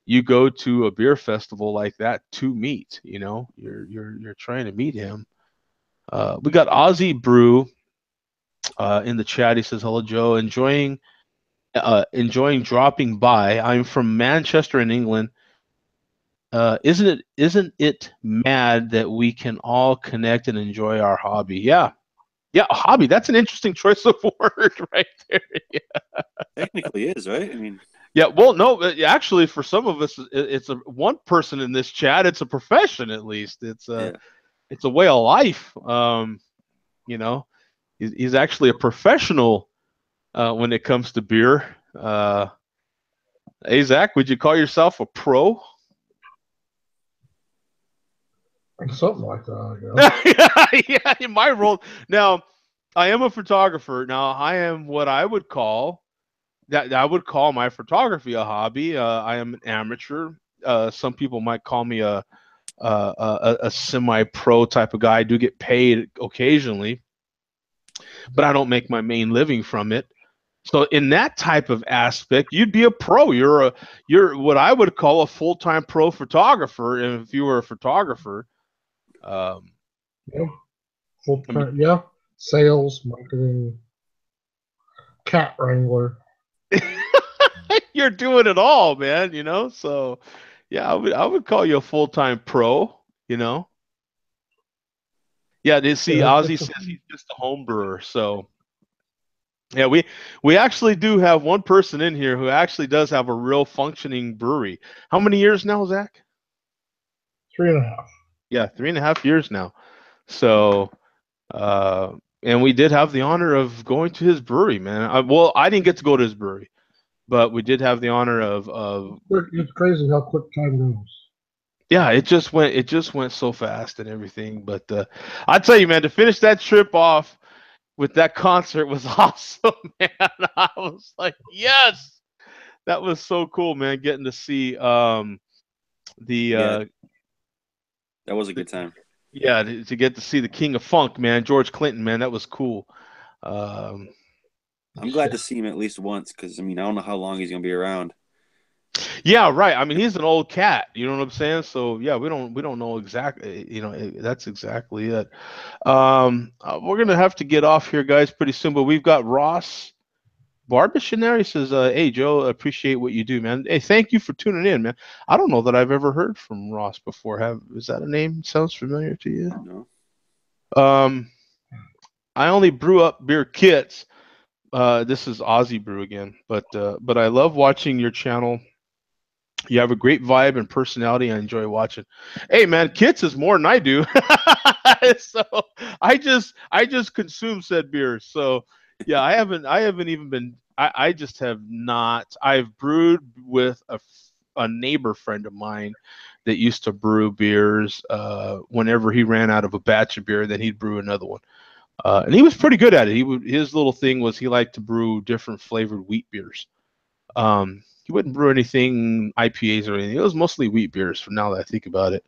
you go to a beer festival like that to meet. You're trying to meet him. We got Aussie Brew in the chat. He says, "Hello, Joe. Enjoying dropping by. I'm from Manchester in England. Isn't it mad that we can all connect and enjoy our hobby?" Yeah, hobby. That's an interesting choice of word right there. Yeah. Technically is, right? I mean, Yeah, well, no, actually, for some of us, it's a one person in this chat. It's a profession, at least. yeah. It's a way of life. You know, he's actually a professional when it comes to beer. Hey, Zach, would you call yourself a pro? Something like that, I guess. Yeah, in my role. Now, I am a photographer. Now, I am what I would call my photography a hobby. I am an amateur. Some people might call me a semi-pro type of guy. I do get paid occasionally, but I don't make my main living from it. So in that type of aspect, you'd be a pro. You're what I would call a full-time pro photographer. And if you were a photographer, um, Yeah. Full I mean, time, yeah. Sales, marketing, cat wrangler. you're doing it all, man. So yeah, I would call you a full-time pro. You know, yeah. They see Yeah, Ozzy says he's just a home brewer. So yeah, we actually do have one person in here who actually does have a real functioning brewery. How many years now, Zach? 3.5. Yeah, 3.5 years now. So, uh, and we did have the honor of going to his brewery, man. Well, I didn't get to go to his brewery, but we did have the honor of. It's crazy how quick time goes. Yeah, it just went so fast and everything. But I tell you, man, to finish that trip off with that concert was awesome, man. I was like, yes, that was so cool, man. Getting to see the Yeah, that was a good time. yeah, to get to see the King of Funk, man, George Clinton, man, that was cool. Um, I'm glad to see him at least once because I mean I don't know how long he's gonna be around. yeah, right. I mean, he's an old cat. You know what I'm saying? So yeah, we don't know exactly. That's exactly it. We're gonna have to get off here, guys, pretty soon. But we've got Ross Barbish in there. He says, "Hey Joe, appreciate what you do, man. Hey, thank you for tuning in, man. I don't know that I've ever heard from Ross before. Is that a name sounds familiar to you?" No, Um, I only brew up beer kits. This is Aussie Brew again, but I love watching your channel. You have a great vibe and personality. I enjoy watching. Hey man, kits is more than I do. So I just consume said beers. So yeah, I haven't even been. I just have not. I've brewed with a neighbor friend of mine that used to brew beers. Whenever he ran out of a batch of beer, then he'd brew another one. And he was pretty good at it. His little thing was he liked to brew different flavored wheat beers. He wouldn't brew anything IPAs or anything. It was mostly wheat beers. From now that I think about it,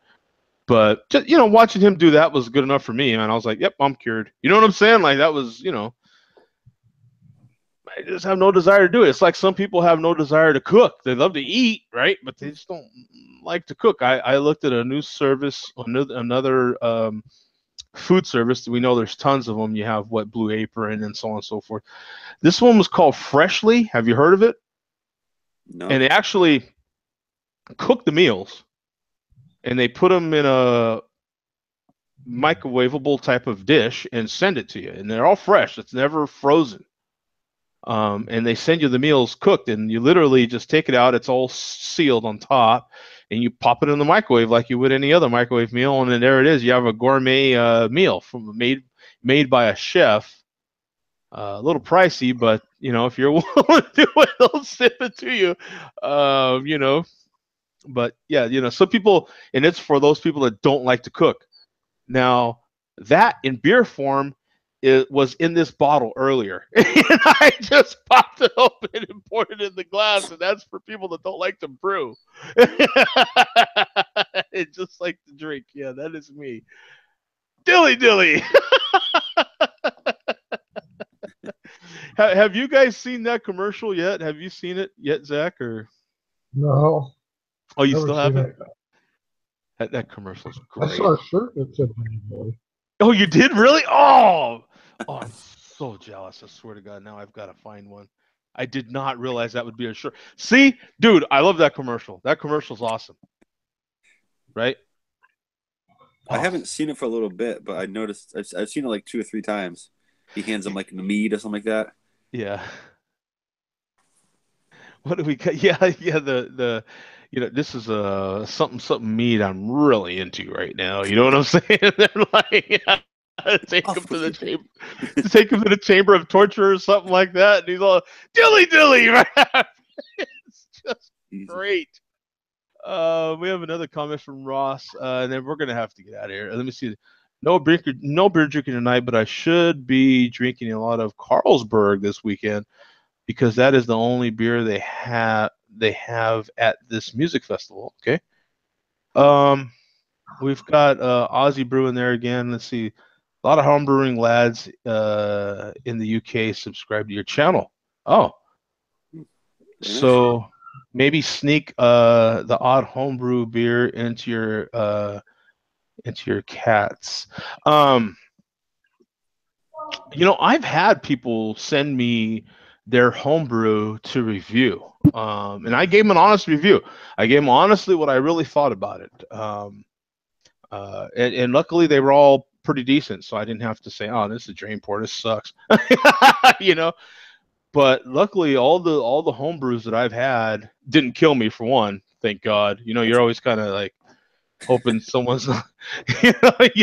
but just, watching him do that was good enough for me. And I was like, "Yep, I'm cured." You know what I'm saying? Like that was, I just have no desire to do it. It's like some people have no desire to cook. They love to eat, right? But they just don't like to cook. I looked at a new service, another food service. We know there's tons of them. You have Blue Apron and so on and so forth. This one was called Freshly. Have you heard of it? no. And they actually cook the meals and they put them in a microwavable type of dish and send it to you. And they're all fresh. It's never frozen. And they send you the meals cooked, and you literally just take it out. It's all sealed on top, and you pop it in the microwave like you would any other microwave meal, and then there it is. You have a gourmet meal made by a chef. A little pricey, but if you're willing to do it, they'll sip it to you. You know, but yeah, some people, and it's for those people that don't like to cook. Now, that in beer form, it was in this bottle earlier, and I just popped it open and poured it in the glass, and that's for people that don't like to brew. It just like to drink. Yeah, that is me. Dilly dilly. Have you guys seen that commercial yet? Have you seen it yet, Zach? Or No, oh, you never still seen haven't? it. That commercial's I great. saw a shirt that said Honey Boy. Oh, you did really? Oh, I'm so jealous. I swear to God, now I've got to find one. I did not realize that would be a shirt. See, dude, I love that commercial. That commercial's awesome. Right? I haven't seen it for a little bit, but I noticed I've seen it like 2 or 3 times. He hands him like the mead or something like that. Yeah. What do we got? Yeah, yeah. The this is something meat I'm really into right now. You know what I'm saying? They're like, take him to the chamber, take him to the chamber of torture or something like that, and he's all dilly dilly. Right? It's just great. We have another comment from Ross, and then we're gonna have to get out of here. Let me see. No beer drinking tonight, but I should be drinking a lot of Carlsberg this weekend because that is the only beer they have at this music festival. Okay. We've got Aussie Brew in there again. Let's see. A lot of home brewing lads in the UK subscribe to your channel. Oh. So maybe sneak the odd homebrew beer into your cats. I've had people send me their homebrew to review, and I gave them an honest review. I gave them honestly what I really thought about it, and luckily they were all pretty decent, so I didn't have to say, "Oh, this is a drain pour. This sucks," you know. But luckily, all the homebrews that I've had didn't kill me for one. Thank God. You're always kind of like hoping someone's not, you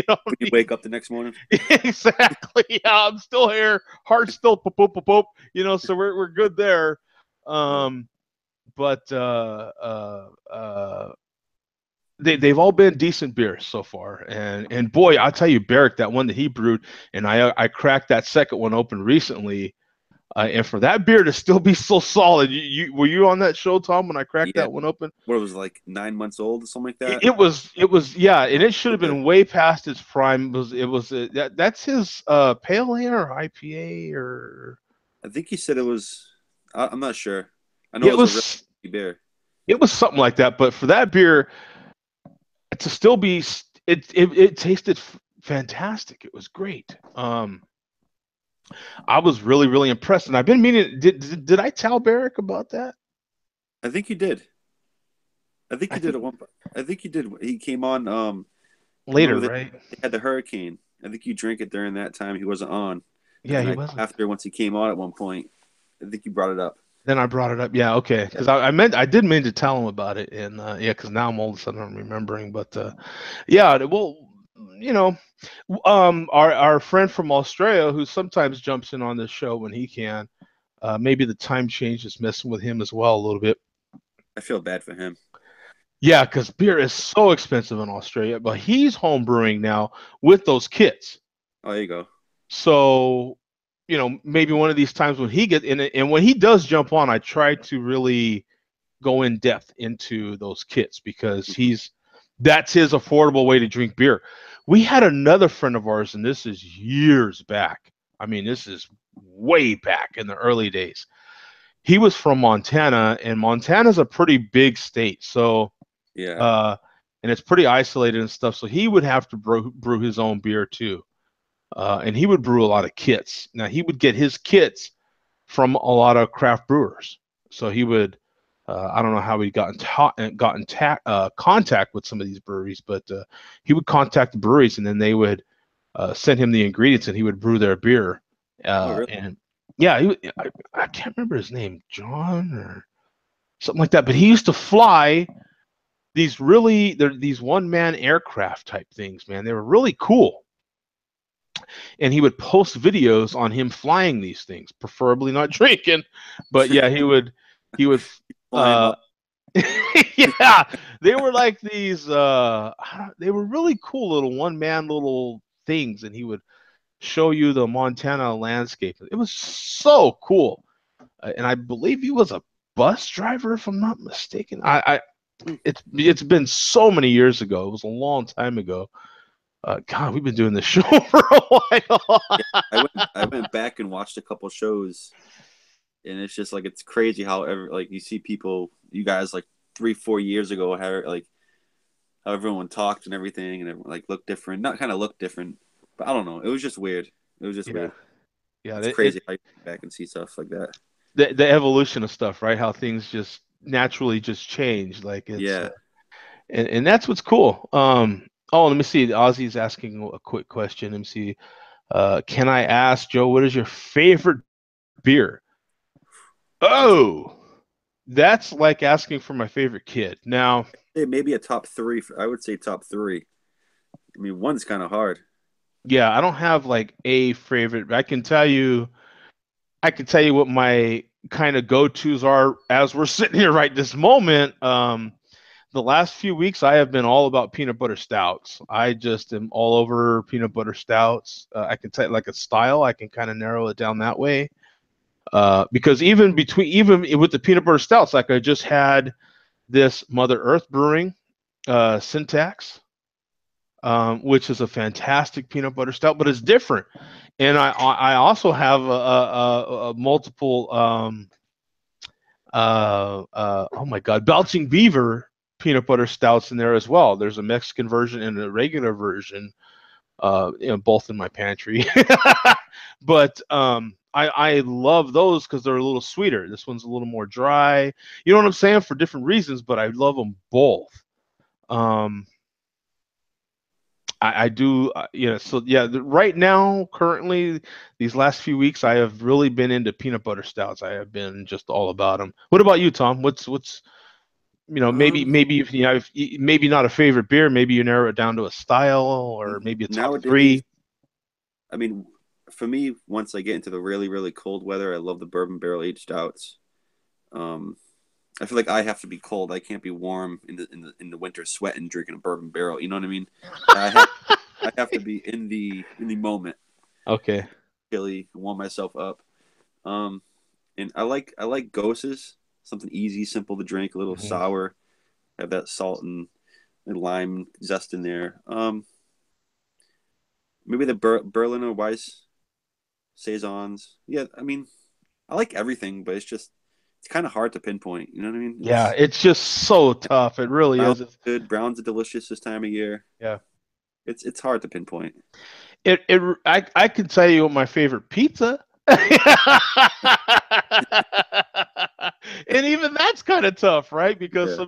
know When you wake up the next morning. exactly. Yeah, I'm still here. Heart's still poop poop poop poop. So we're good there. But they've all been decent beers so far. And boy, I'll tell you, Barrick, that one that he brewed, and I cracked that second one open recently. And for that beer to still be so solid, you were you on that show, Tom, when I cracked that one open? What, it was like 9 months old or something like that? It was yeah, and it should have been way past its prime. That's his pale ale or IPA or I think he said it was. I'm not sure. I know it was a really beer. It was something like that, but for that beer to still be, it tasted fantastic. It was great. I was really, really impressed, and I've been meaning. Did I tell Barrick about that? I think you did. I think you did at one point. I think you did. He came on later, right? They had the hurricane. I think you drank it during that time. He wasn't on. Yeah, he wasn't. After once he came on at one point, I think you brought it up. Then I brought it up. Yeah, okay. Because I did mean to tell him about it, and yeah, because now I'm all of a sudden I'm remembering. But yeah, well, our friend from Australia who sometimes jumps in on this show when he can, maybe the time change is messing with him as well a little bit. I feel bad for him. Yeah, because beer is so expensive in Australia, but he's home brewing now with those kits. Oh, there you go. So, maybe one of these times when he gets in it, and when he does jump on, I try to really go in depth into those kits because that's his affordable way to drink beer. We had another friend of ours, and this is years back. I mean, this is way back in the early days. He was from Montana, and Montana's a pretty big state. So, yeah. And it's pretty isolated and stuff. So he would have to brew his own beer too. And he would brew a lot of kits. Now, he would get his kits from a lot of craft brewers. So he would, I don't know how he got in contact with some of these breweries, but he would contact the breweries, and then they would send him the ingredients, and he would brew their beer. Really? And yeah, I can't remember his name, John or something like that. But he used to fly these one-man aircraft type things, man. They were really cool. and he would post videos on him flying these things, preferably not drinking, but yeah, he would Flying uh up. yeah, they were like these they were really cool little one man little things, and he would show you the Montana landscape. It was so cool. And I believe he was a bus driver, if I'm not mistaken. It's been so many years ago. It was a long time ago. God, we've been doing this show for a while. Yeah, I went back and watched a couple shows, and it's just like it's crazy how like you see people, you guys like 3-4 years ago, how everyone talked and everything, and everyone like looked different. Not kind of looked different, but I don't know. It was just weird. It was just Yeah, weird. yeah. It's crazy how you go back and see stuff like that. The evolution of stuff, right? How things just naturally just change. Like it's Yeah. and that's what's cool. Oh, let me see. Ozzy's asking a quick question. Let me see. Can I ask Joe, what is your favorite beer? Oh, that's like asking for my favorite kid. Now, Maybe a top three. I would say top three. I mean, one's kind of hard. yeah, I don't have like a favorite. I can tell you what my kind of go-tos are as we're sitting here right this moment. The last few weeks I have been all about peanut butter stouts. I just am all over peanut butter stouts. I can tell you like a style, I can kind of narrow it down that way. Because even with the peanut butter stouts, like I just had this Mother Earth Brewing Syntax, which is a fantastic peanut butter stout, but it's different. And I also have a multiple oh my god, Belching Beaver peanut butter stouts in there as well. There's a Mexican version and a regular version, both in my pantry. But I love those because they're a little sweeter. This one's a little more dry. You know what I'm saying? For different reasons, but I love them both. Um, I do, So yeah, right now, currently, these last few weeks, I have really been into peanut butter stouts. I have been just all about them. What about you, Tom? What's maybe if maybe not a favorite beer, maybe you narrow it down to a style or maybe a top Nowadays, three. I mean, for me, once I get into the really, really cold weather, I love the bourbon barrel aged stouts. Um, I feel like I have to be cold. I can't be warm in the winter, sweating, drinking a bourbon barrel. You know what I mean? I have to be in the moment, Okay. chilly, warm myself up. Um, and I like Goses, something easy, simple to drink, a little Mhm. sour, have that salt and lime zest in there. Maybe the Berliner Weiss saisons. Yeah, I mean, I like everything, but it's kind of hard to pinpoint. You know what I mean? Yeah, it's just so tough. It really Brown's is. good. Browns are delicious this time of year. Yeah. It's hard to pinpoint. I can tell you what my favorite pizza. And even that's kind of tough, right? Because Yeah.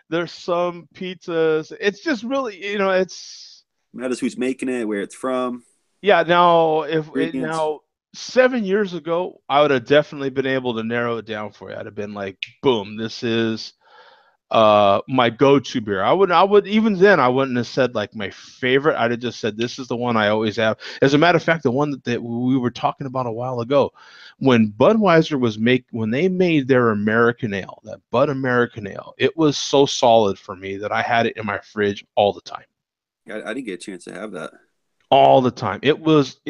there's some pizzas. It's just really, it's Matters who's making it, where it's from, yeah. Now, if it ingredients. now 7 years ago, I would have definitely been able to narrow it down for you. I'd have been like, boom, this is my go-to beer. I would even then I wouldn't have said like my favorite. I'd have just said this is the one I always have. As a matter of fact, the one that we were talking about a while ago, when Budweiser when they made their American Ale, that Bud American Ale, it was so solid for me that I had it in my fridge all the time. I didn't get a chance to have that. All the time. It was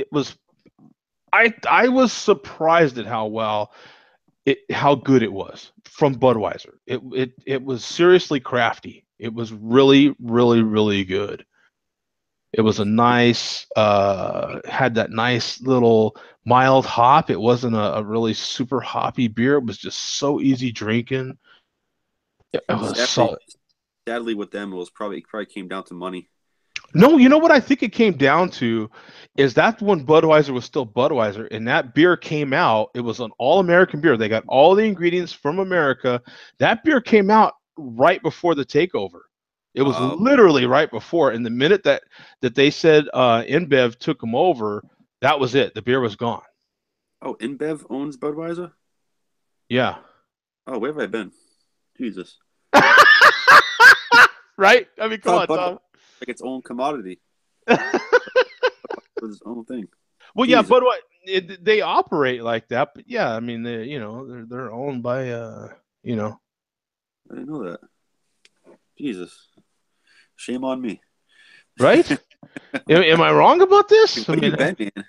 I was surprised at how good it was from Budweiser. It was seriously crafty. It was really, really, really good. It was a nice had that nice little mild hop. It wasn't a really super hoppy beer. It was just so easy drinking. It was Sadly, so sadly with them, it probably came down to money. No, you know what I think it came down to is that when Budweiser was still Budweiser and that beer came out, it was an all American beer. They got all the ingredients from America. That beer came out right before the takeover. It was literally right before. And the minute that they said InBev took them over, that was it. The beer was gone. Oh, InBev owns Budweiser. Yeah. Oh, where have I been? Jesus. Right? I mean, come Oh, on, Tom. like its own commodity. was his own thing. Well, yeah, Jesus. but they operate like that. But yeah, I mean, they're owned by I didn't know that. Jesus. Shame on me. right? Am I wrong about this? What have you been, man?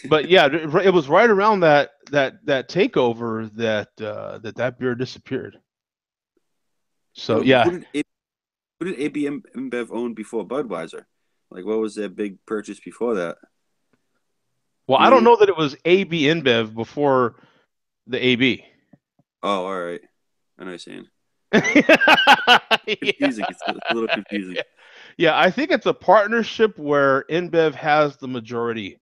But yeah, it was right around that takeover that beer disappeared. So yeah, Who did AB InBev own before Budweiser? Like, what was their big purchase before that? well, You I know don't what know that it was AB InBev before the AB. Oh, all right. I know what you're saying. Yeah. Confusing. It's a little confusing. Yeah, I think it's a partnership where InBev has the majority.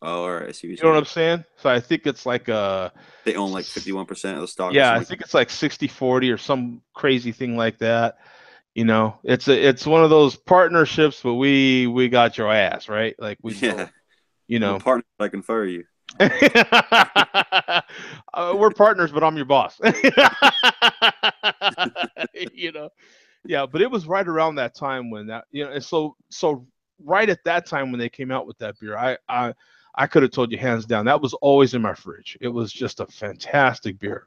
Oh, all right. I see what You you're know what saying. I'm saying? So I think it's like They own like 51% of the stock or yeah, I something. think it's like 60-40 or some crazy thing like that. It's one of those partnerships, but we got your ass, right? Like we Yeah. know, you I'm a know. partner. I can fire you. We're partners, but I'm your boss. Yeah, but it was right around that time when that, and so right at that time when they came out with that beer, I could have told you hands down that was always in my fridge. It was just a fantastic beer.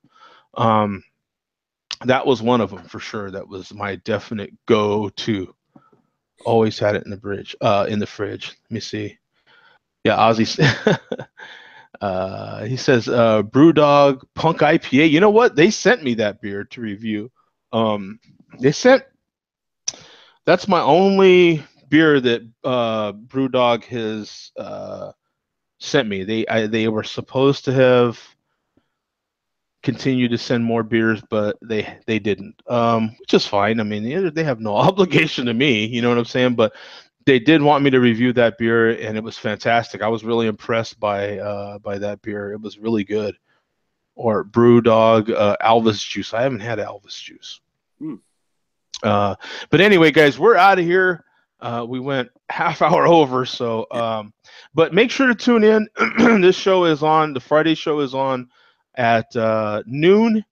That was one of them for sure. That was my definite go-to. Always had it in the fridge. Let me see. Yeah, Ozzy. He says, Brewdog Punk IPA. You know what? They sent me that beer to review. They sent. That's my only beer that Brewdog has sent me. They were supposed to have continued to send more beers, but they didn't. Which is fine. I mean, they have no obligation to me. You know what I'm saying? But they did want me to review that beer, and it was fantastic. I was really impressed by that beer. It was really good. Or Brewdog Alvis Juice. I haven't had Alvis Juice. But anyway, guys, we're out of here. We went half hour over, so but make sure to tune in. This show is on. The Friday show is on at noon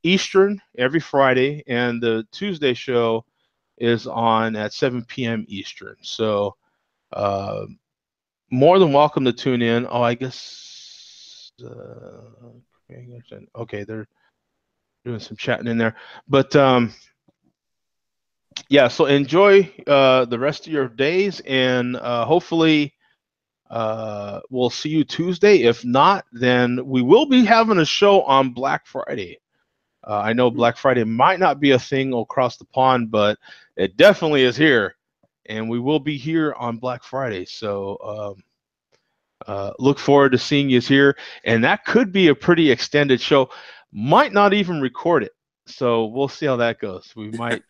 Eastern every Friday, and the Tuesday show is on at 7 p.m. Eastern. So more than welcome to tune in. Oh, I guess okay, they're doing some chatting in there, but yeah. So enjoy the rest of your days, and hopefully we'll see you Tuesday. If not, then we will be having a show on Black Friday. I know Black Friday might not be a thing across the pond, but it definitely is here, and we will be here on Black Friday. So look forward to seeing you here, and that could be a pretty extended show. Might not even record it, so we'll see how that goes. We might,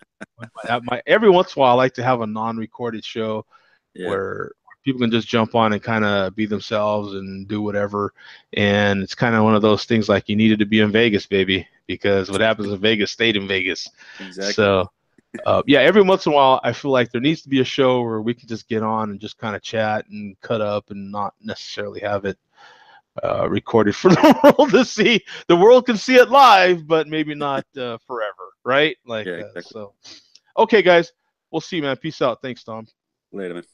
every once in a while, I like to have a non-recorded show where people can just jump on and kind of be themselves and do whatever. And it's kind of one of those things like you needed to be in Vegas, baby, because what happens in Vegas stayed in Vegas. Exactly. So, yeah, every once in a while, I feel like there needs to be a show where we can just get on and just kind of chat and cut up and not necessarily have it recorded for the world to see. The world can see it live, but maybe not forever, right? Like, exactly. so. Okay, guys, we'll see you, man. Peace out. Thanks, Tom. Later, man.